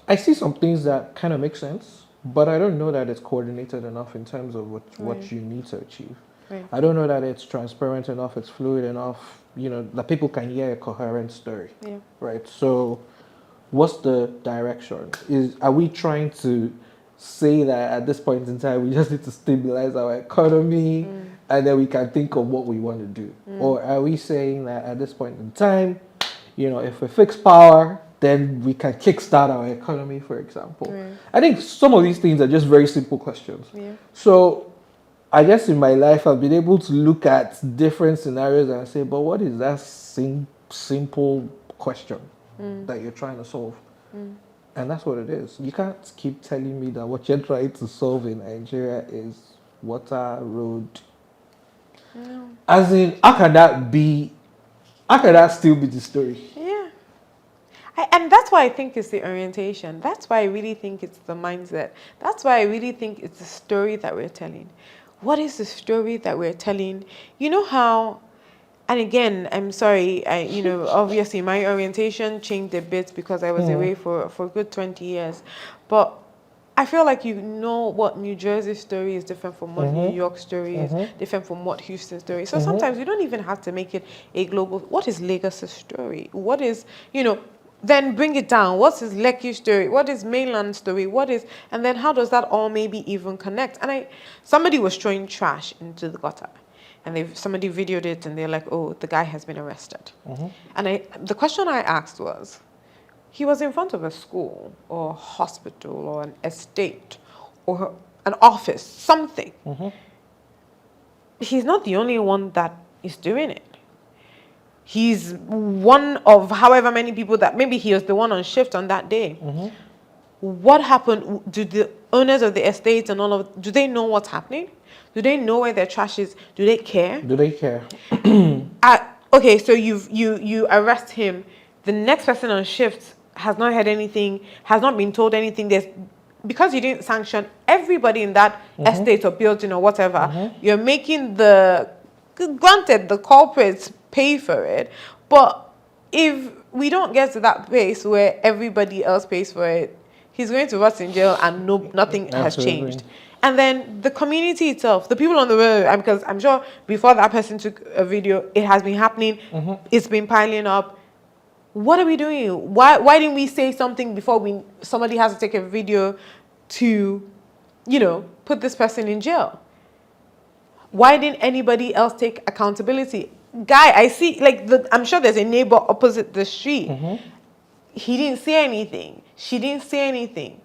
I see some things that kind of make sense, but I don't know that it's coordinated enough in terms of what you need to achieve. Right. I don't know that it's transparent enough, it's fluid enough, that people can hear a coherent story. Yeah. Right. So what's the direction? Are we trying to say that at this point in time we just need to stabilize our economy and then we can think of what we want to do? Or are we saying that at this point in time, if we fix power, then we can kickstart our economy, for example? Right. I think some of these things are just very simple questions. Yeah. So I guess in my life I've been able to look at different scenarios and say, but what is that simple question that you're trying to solve? And that's what it is. You can't keep telling me that what you're trying to solve in Nigeria is water, road. No. As in, how can that still be the story? Yeah. And that's why I think it's the orientation. That's why I really think it's the mindset. That's why I really think it's the story that we're telling. What is the story that we're telling? You know how, and again, I'm sorry, obviously my orientation changed a bit because I was away for a good 20 years. But I feel like what New Jersey story is different from what New York story is, different from what Houston story is. So sometimes we don't even have to make it a global. What is Lagos' story? What is, then bring it down. What is Lekki story? What is mainland story? And then how does that all maybe even connect? And somebody was throwing trash into the gutter. And somebody videoed it and they're like, oh, the guy has been arrested. And the question I asked was, he was in front of a school or a hospital or an estate or an office, something. He's not the only one that is doing it. He's one of however many people that maybe he was the one on shift on that day. What happened? Do the owners of the estate and do they know what's happening? Do they know where their trash is? Do they care? Okay, so you arrest him. The next person on shift has not heard anything, has not been told anything. Because you didn't sanction everybody in that estate or building or whatever, you're making granted, the culprits pay for it. But if we don't get to that place where everybody else pays for it, he's going to rot in jail and nothing has changed. And then the community itself, the people on the road, because I'm sure before that person took a video, it has been happening, it's been piling up. What are we doing? Why didn't we say something before somebody has to take a video to, put this person in jail? Why didn't anybody else take accountability? Guy, I see, I'm sure there's a neighbor opposite the street. He didn't say anything. She didn't say anything.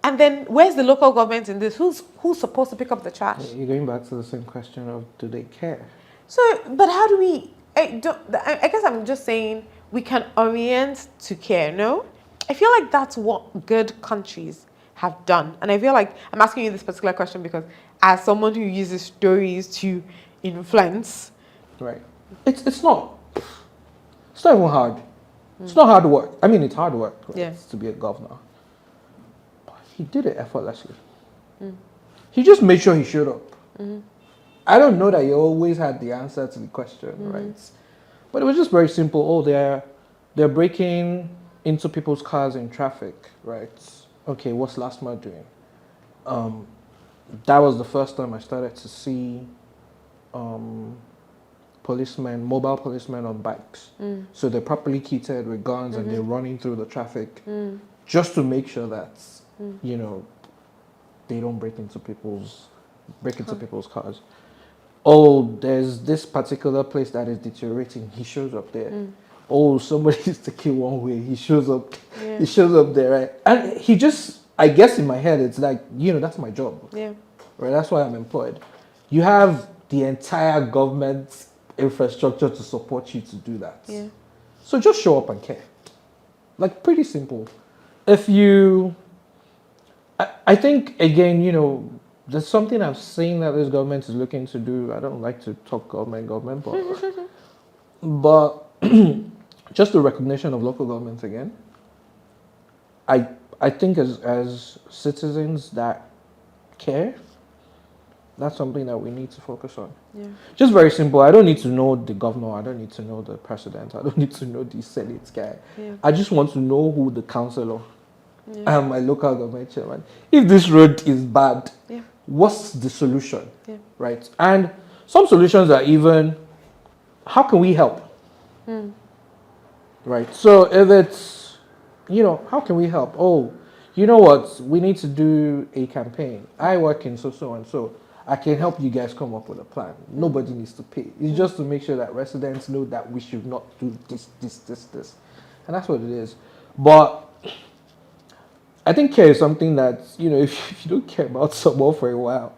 And then where's the local government in this? Who's supposed to pick up the trash? You're going back to the same question of, do they care? So, but how do we... I guess I'm just saying we can orient to care, no? I feel like that's what good countries have done. And I feel like I'm asking you this particular question because as someone who uses stories to influence... Right. It's not even hard. It's not hard work. I mean, it's hard work, right, to be a governor. But he did it effortlessly. He just made sure he showed up. I don't know that he always had the answer to the question, right? But it was just very simple. Oh, they're breaking into people's cars in traffic, right? Okay, what's last month doing? That was the first time I started to see mobile policemen on bikes. So they're properly kitted with guns and they're running through the traffic just to make sure that, they don't break into people's cars. Oh, there's this particular place that is deteriorating. He shows up there. Oh, somebody is taking one way. He shows up. He shows up there, right? And he just, I guess in my head, it's like, that's my job. Yeah. Right? That's why I'm employed. You have the entire government infrastructure to support you to do that. Yeah. So just show up and care. Pretty simple. I think, again, there's something I've seen that this government is looking to do. I don't like to talk government, but just the recognition of local governments again. I think as citizens that care, that's something that we need to focus on. Yeah. Just very simple. I don't need to know the governor. I don't need to know the president. I don't need to know the Senate guy. Yeah. I just want to know who the councillor and my local government chairman. If this road is bad, what's the solution? Yeah. Right? And some solutions are even, how can we help? Right. So if it's, how can we help? Oh, you know what? We need to do a campaign. I work in so and so. I can help you guys come up with a plan. Nobody needs to pay. It's just to make sure that residents know that we should not do this. And that's what it is. But I think care is something that, if you don't care about someone for a while,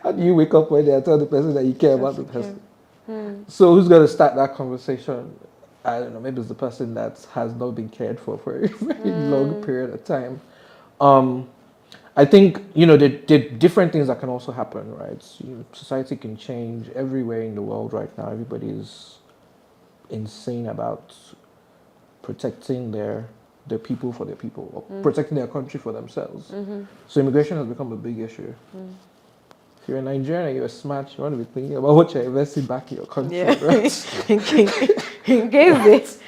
how do you wake up one day and tell the person that you care about the person? So who's going to start that conversation? I don't know, maybe it's the person that has not been cared for a very long period of time. I think, the different things that can also happen, right? Society can change everywhere in the world right now. Everybody is insane about protecting their people for their people, or protecting their country for themselves. So immigration has become a big issue. If you're a Nigerian and you're smart, you want to be thinking about what you're investing back in your country, right? in case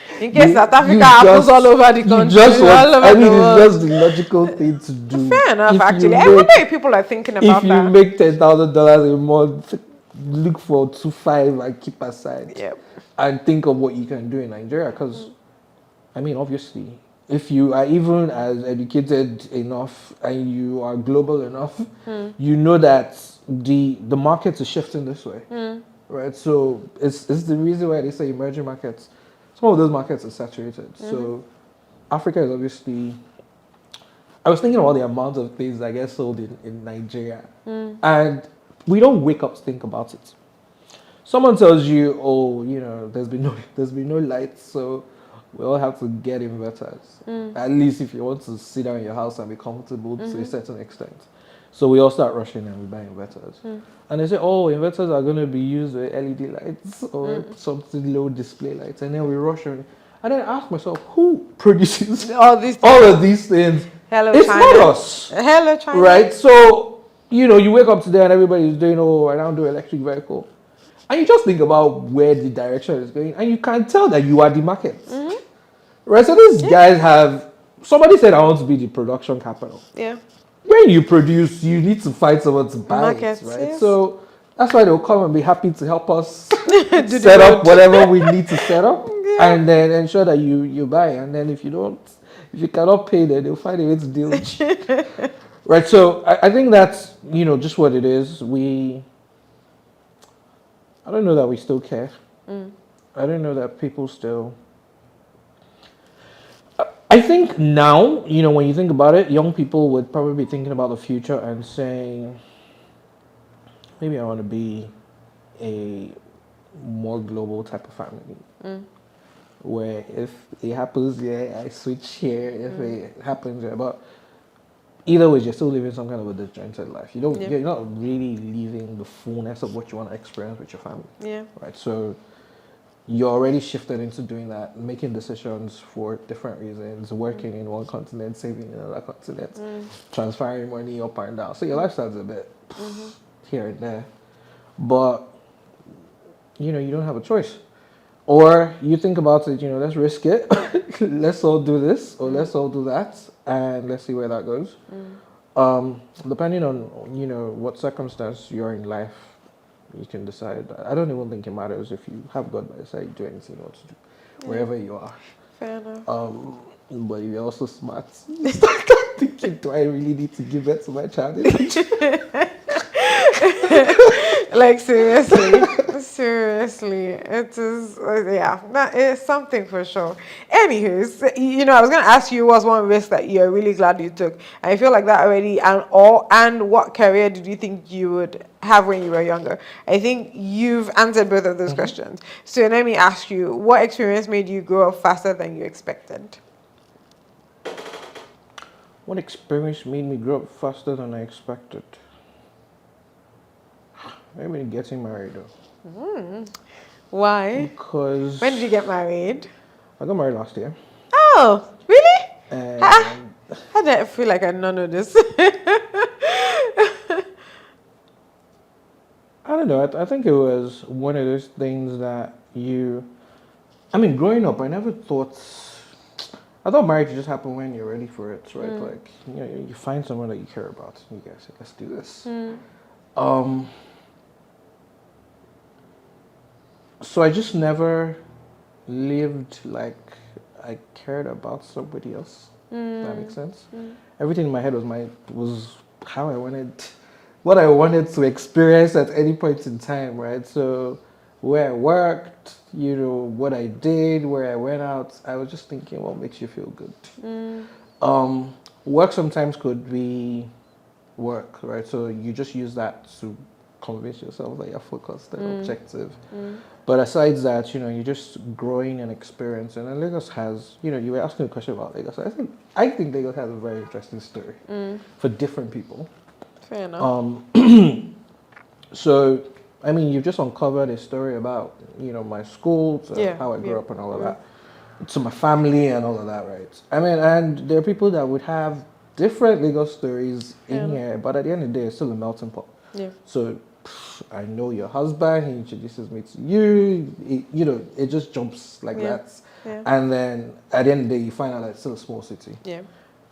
South Africa happens all over the country, all over the world. It's just the logical thing to do. Fair enough, actually. I wonder if people are thinking about that. If you make $10,000 a month, look for 2.5 and keep aside. Yep. And think of what you can do in Nigeria. Because, obviously, if you are even as educated enough and you are global enough, you know that the markets are shifting this way. Right? So it's the reason why they say emerging markets. Some of those markets are saturated. So Africa is obviously... I was thinking about the amount of things that get sold in Nigeria. And we don't wake up to think about it. Someone tells you, oh, there's been no lights, so we all have to get inverters. At least if you want to sit down in your house and be comfortable to a certain extent. So we all start rushing and we buy inverters. And they say, oh, inverters are going to be used with LED lights or something low display lights. And then we rush on. And then I ask myself, who produces all of these things? Hello, it's China. not us. Hello, China. Right? So, you wake up today and everybody's doing, I now do electric vehicle. And you just think about where the direction is going. And you can tell that you are the market. Right? So these guys have... Somebody said, I want to be the production capital. Yeah. When you produce, you need to find someone to buy Markets, it, right? yes. So that's why they'll come and be happy to help us set up whatever we need to set up, and then ensure that you buy. And then if you cannot pay, then they'll find a way to deal with you. Right? So I think that's, just what it is. I don't know that we still care. I don't know that people still... I think now, when you think about it, young people would probably be thinking about the future and saying, maybe I want to be a more global type of family. Where if it happens here, I switch here. If it happens here. But either way, you're still living some kind of a disjointed life. You're not really living the fullness of what you want to experience with your family. Yeah. Right? So you're already shifted into doing that, making decisions for different reasons, working in one continent, saving in another continent, transferring money up and down. So your lifestyle's a bit here and there. But, you don't have a choice. Or you think about it, let's risk it. Let's all do this or let's all do that and let's see where that goes. Depending on, what circumstance you're in life, you can decide. I don't even think it matters if you have God by your side, you do anything you want to do, wherever you are. Fair enough. But if you're also smart, you start thinking, do I really need to give birth to my child? Like, seriously, it is, that is something for sure. Anyways, I was going to ask you what's one risk that you're really glad you took, and I feel like that already, and what career did you think you would have when you were younger? I think you've answered both of those questions. So let me ask you, what experience made you grow up faster than you expected? What experience made me grow up faster than I expected? Maybe getting married though. Why? Because... When did you get married? I got married last year. Oh, really? And How did I feel like I did not know this? I don't know. I think it was one of those things that growing up, I never thought... I thought marriage just happened when you're ready for it, right? Like, you find someone that you care about. You guys say, let's do this. So I just never lived like I cared about somebody else. That makes sense. Everything in my head was how I wanted, what I wanted to experience at any point in time, right? So where I worked, what I did, where I went out, I was just thinking what makes you feel good. Work sometimes could be work, right? So you just use that to convince yourself that you're focused and objective. But aside that, you're just growing and experiencing. And Lagos has, you were asking a question about Lagos. I think Lagos has a very interesting story for different people. Fair enough. So, I mean, you've just uncovered a story about, my school, to how I grew up and all of that, to my family and all of that, right? I mean, and there are people that would have different Lagos stories in here, but at the end of the day, it's still a melting pot. Yeah. So, I know your husband, he introduces me to you, it just jumps like that. Yeah. And then at the end of the day, you find out that it's still a small city. Yeah.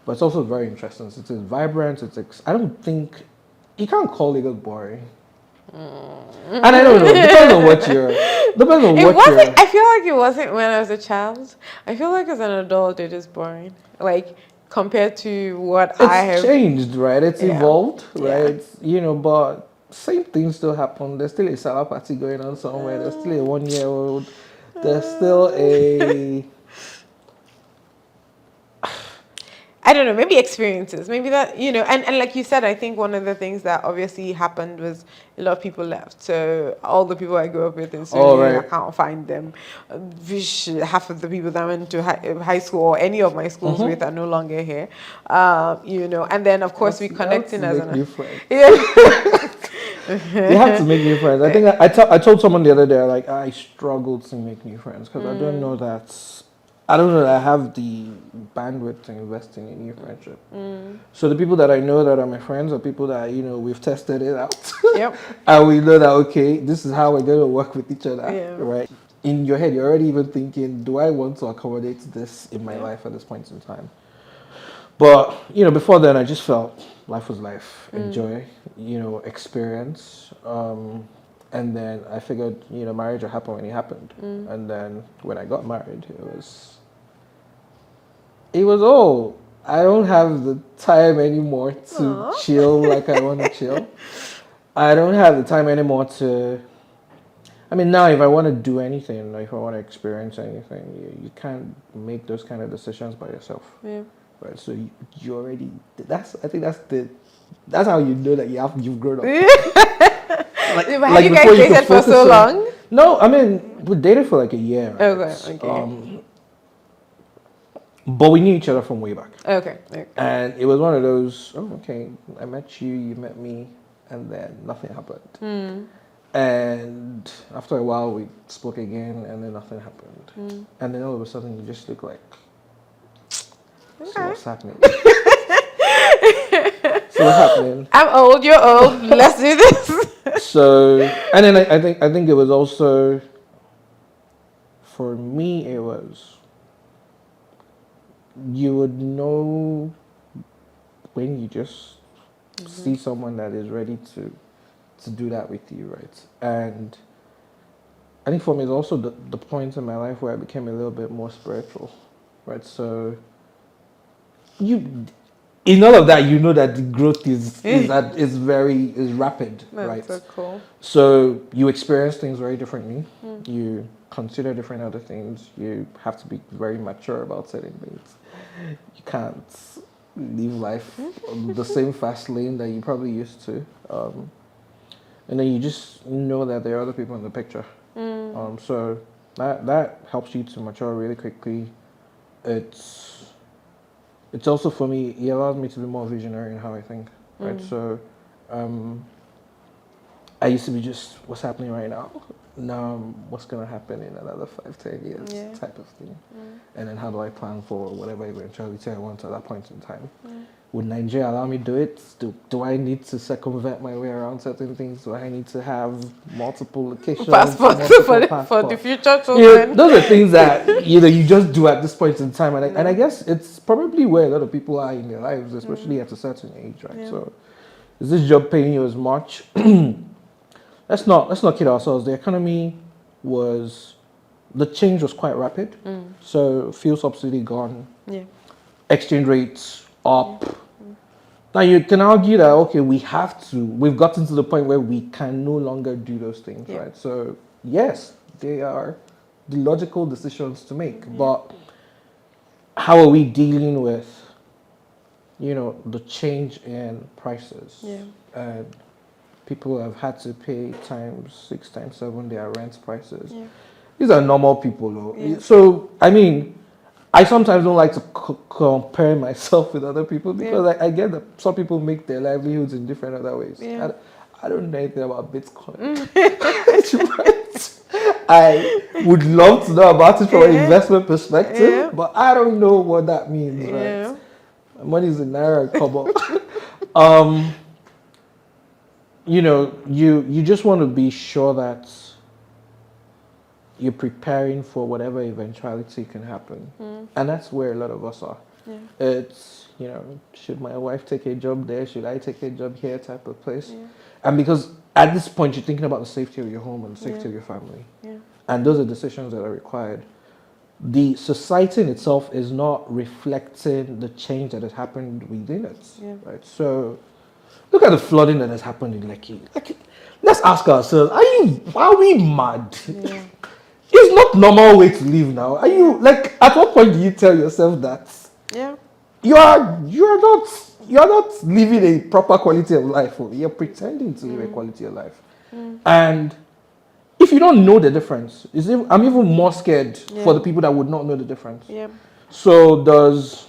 But it's also very interesting. It's vibrant. I don't think, you can't call Lagos boring. And I don't know, depends on what I feel like it wasn't when I was a child. I feel like as an adult, it is boring. Like, compared to what I have. It's changed, right? It's evolved, right? But same things still happen. There's still a salad party going on somewhere. There's still a 1-year-old. There's still a... I don't know, maybe experiences. Maybe that, and like you said, I think one of the things that obviously happened was a lot of people left. So all the people I grew up with in Surulere, I can't find them. Half of the people that I went to high school or any of my schools with are no longer here. And then of course we connecting as new friends. Yeah. You have to make new friends. I think I told someone the other day, like, I struggled to make new friends because I don't know that I have the bandwidth to invest in a new friendship. So the people that I know that are my friends are people that, we've tested it out. Yep. And we know that, okay, this is how we're going to work with each other, Yeah. right? In your head, you're already even thinking, do I want to accommodate this in my life at this point in time? But, before then, I just felt life was life. Enjoy, experience. And then I figured, marriage would happen when it happened. And then when I got married, I don't have the time anymore to chill like I want to chill. I don't have the time anymore to... I mean, now if I want to do anything, or if I want to experience anything, you can't make those kind of decisions by yourself. Yeah. Right, so you already... I think that's how you know that you've grown up. Have you guys dated for so long? No, I mean, we dated for like a year. Right? Okay. But we knew each other from way back. Okay. And it was one of those, okay, I met you, you met me, and then nothing happened. And after a while, we spoke again, and then nothing happened. And then all of a sudden, you just look like, so what's happening? So what's happening? I'm old, you're old, let's do this. So, and then I think it was also, for me, it was, you would know when you just see someone that is ready to do that with you, right? And I think for me, it's also the point in my life where I became a little bit more spiritual, right? So in all of that, that the growth is rapid, right? That's so cool. So you experience things very differently. You consider different other things. You have to be very mature about certain things. You can't live life on the same fast lane that you probably used to. And then you just know that there are other people in the picture. So that helps you to mature really quickly. It's also, for me, it allows me to be more visionary in how I think, right? So I used to be just, what's happening right now? Now, what's going to happen in another 5-10 years type of thing. And then how do I plan for whatever eventuality I want at that point in time? Would Nigeria allow me to do it? Do I need to circumvent my way around certain things? Do I need to have multiple locations? Passports for the future children. Those are things that you just do at this point in time. And I guess it's probably where a lot of people are in their lives, especially at a certain age, right? Yeah. So is this job paying you as much? Let's not kid ourselves. The economy was the change was quite rapid. So fuel subsidy gone, Yeah. exchange rates up. Now you can argue that okay, we've gotten to the point where we can no longer do those things, Yeah. right? So yes, they are the logical decisions to make, but how are we dealing with, the change in prices? Yeah. And people have had to pay times 6 times 7 their rent prices. Yeah. These are normal people, though. Yeah. So I mean, I sometimes don't like to compare myself with other people because I get that some people make their livelihoods in different other ways. Yeah. I don't know anything about Bitcoin. I would love to know about it from an investment perspective, but I don't know what that means, right? My money's in Naira and Kobo. You just want to be sure that you're preparing for whatever eventuality can happen. And that's where a lot of us are. Yeah. It's, should my wife take a job there? Should I take a job here type of place? And because at this point, you're thinking about the safety of your home and the safety of your family. And those are decisions that are required. The society in itself is not reflecting the change that has happened within it. Right? So look at the flooding that has happened in Lekki. Let's ask ourselves, are we mad? It's not normal way to live now. Are you at what point do you tell yourself that you're not living a proper quality of life? You're pretending to live a quality of life. And if you don't know the difference, I'm even more scared for the people that would not know the difference. So does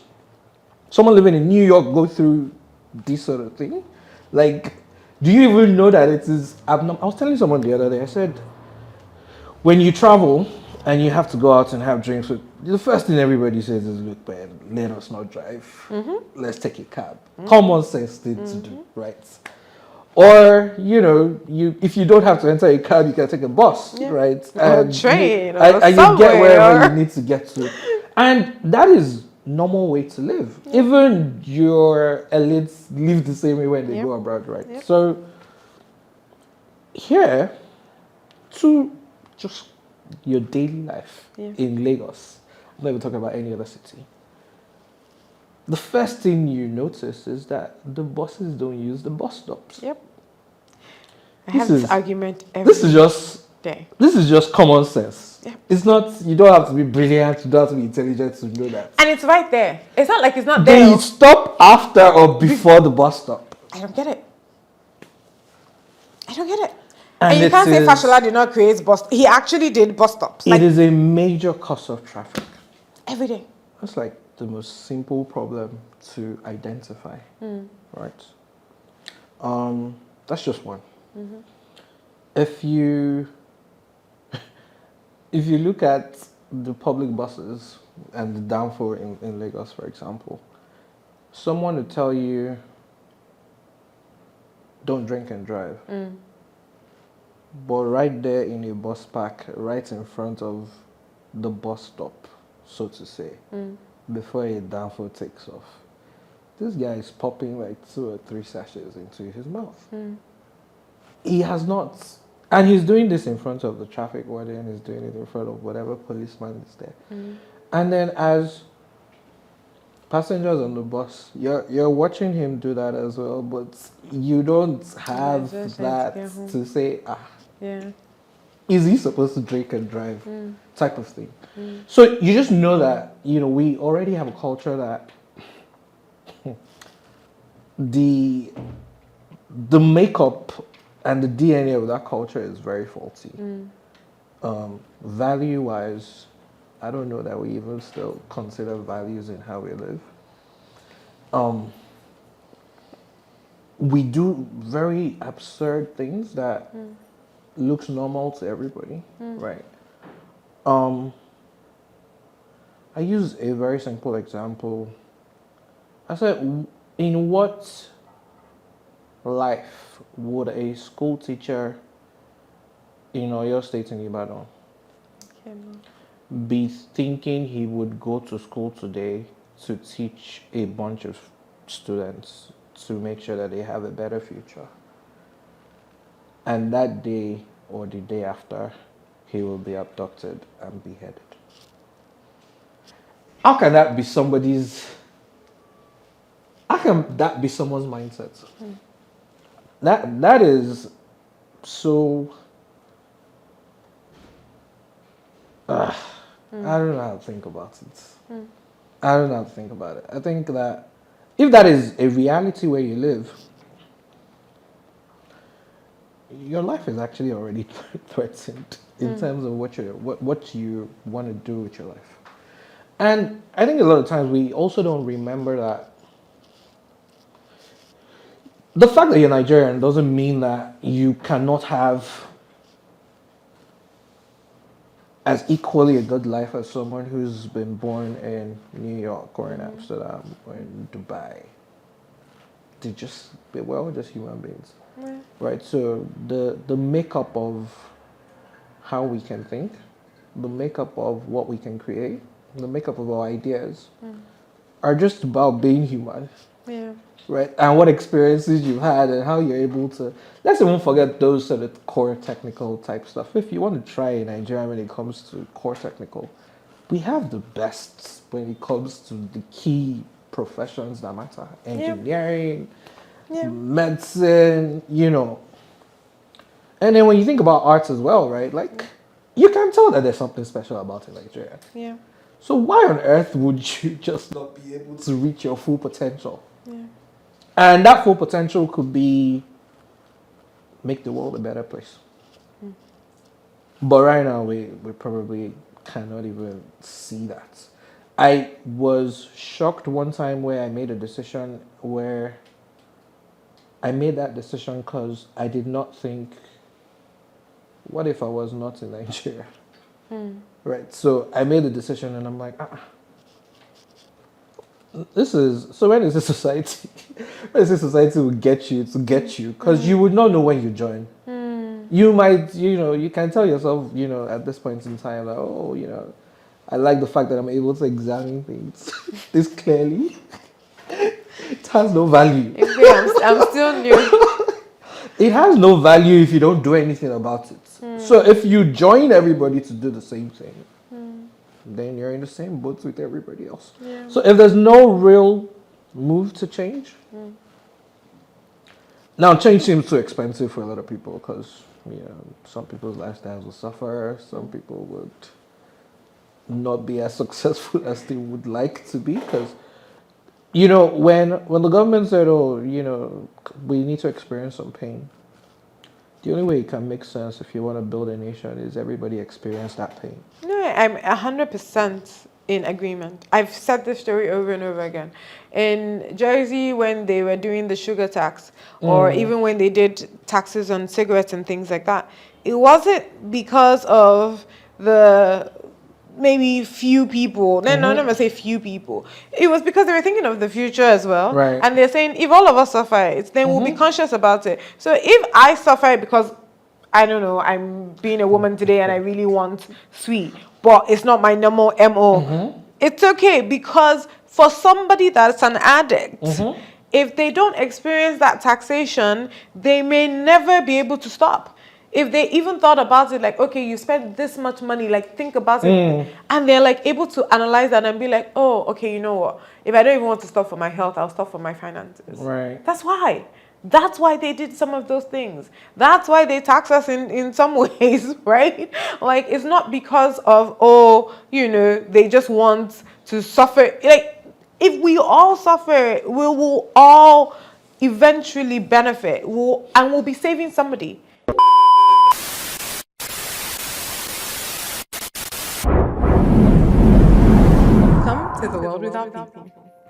someone living in New York go through this sort of thing? Do you even know that it is abnormal? I was telling someone the other day, I said, when you travel and you have to go out and have drinks, the first thing everybody says is, look, man, let us not drive. Let's take a cab. Common sense thing to do, right? Or, if you don't have to enter a cab, you can take a bus, right? Or train, and you subway, get wherever you need to get to. And that is normal way to live. Even your elites live the same way when they go abroad, right? So here, to just your daily life in Lagos, I'm not even talking about any other city. The first thing you notice is that the buses don't use the bus stops. I have this argument every day. This is just common sense. It's not, you don't have to be brilliant, you don't have to be intelligent to know that. And it's right there. It's not like it's not there. They stop after or before the bus stop. I don't get it. And you can't say Fashola did not create bus. He actually did bus stops. It is a major cause of traffic. Every day. That's like the most simple problem to identify, right? That's just one. If you look at the public buses and the downfall in Lagos, for example, someone would tell you, don't drink and drive. But right there in a bus park, right in front of the bus stop, so to say, before a downfall takes off, this guy is popping like 2 or 3 sachets into his mouth. He has not, and he's doing this in front of the traffic warden, he's doing it in front of whatever policeman is there. And then as passengers on the bus, you're watching him do that as well, but you don't have that to say, is he supposed to drink and drive type of thing. So you just know that, we already have a culture that the makeup and the DNA of that culture is very faulty. Value-wise, I don't know that we even still consider values in how we live. We do very absurd things that looks normal to everybody, right? I use a very simple example. I said, in what life would a school teacher in Oyo State in Ibadan be thinking he would go to school today to teach a bunch of students to make sure that they have a better future? And that day or the day after, he will be abducted and beheaded. How can that be how can that be someone's mindset? That is so I don't know how to think about it. I don't know how to think about it. I think that if that is a reality where you live, your life is actually already threatened in terms of what you want to do with your life. And I think a lot of times we also don't remember that the fact that you're Nigerian doesn't mean that you cannot have as equally a good life as someone who's been born in New York or in Amsterdam or in Dubai. We're all just human beings. Right? So the makeup of how we can think, the makeup of what we can create, the makeup of our ideas are just about being human. Yeah. Right? And what experiences you've had and how you're able to, let's even forget those sort of core technical type stuff. If you want to try in Nigeria when it comes to core technical, we have the best when it comes to the key professions that matter. Engineering, medicine, And then when you think about arts as well, right? Like, you can tell that there's something special about it, Nigeria. Yeah. So why on earth would you just not be able to reach your full potential? Yeah. And that full potential could be make the world a better place. But right now, we probably cannot even see that. I was shocked one time where I made a decision where I made that decision because I did not think, what if I was not in Nigeria? Right. So I made a decision and I'm like, when is this society? When is this society will get you to get you? Because you would not know when you join. You might, you can tell yourself, at this point in time, like, I like the fact that I'm able to examine things this clearly. It has no value. I'm still new. It has no value if you don't do anything about it. So if you join everybody to do the same thing, then you're in the same boat with everybody else. Yeah. So if there's no real move to change, now change seems too expensive for a lot of people because some people's lifestyles will suffer, some people would not be as successful as they would like to be because when the government said, we need to experience some pain, the only way it can make sense if you want to build a nation is everybody experience that pain. No, I'm 100% in agreement. I've said this story over and over again. In Jersey, when they were doing the sugar tax, or even when they did taxes on cigarettes and things like that, it wasn't because of the maybe few people. No, never say few people. It was because they were thinking of the future as well. Right. And they're saying, if all of us suffer it, then we'll be conscious about it. So if I suffer it because, I don't know, I'm being a woman today and I really want sweet, but it's not my normal MO, it's okay, because for somebody that's an addict, if they don't experience that taxation, they may never be able to stop. If they even thought about it, like, okay, you spent this much money, like, think about it. And they're, like, able to analyze that and be like, oh, okay, you know what? If I don't even want to stop for my health, I'll stop for my finances. Right. That's why. That's why they did some of those things. That's why they tax us in some ways, right? Like, it's not because of, they just want to suffer. Like, if we all suffer, we will all eventually benefit. And we'll be saving somebody. Come to the world without people.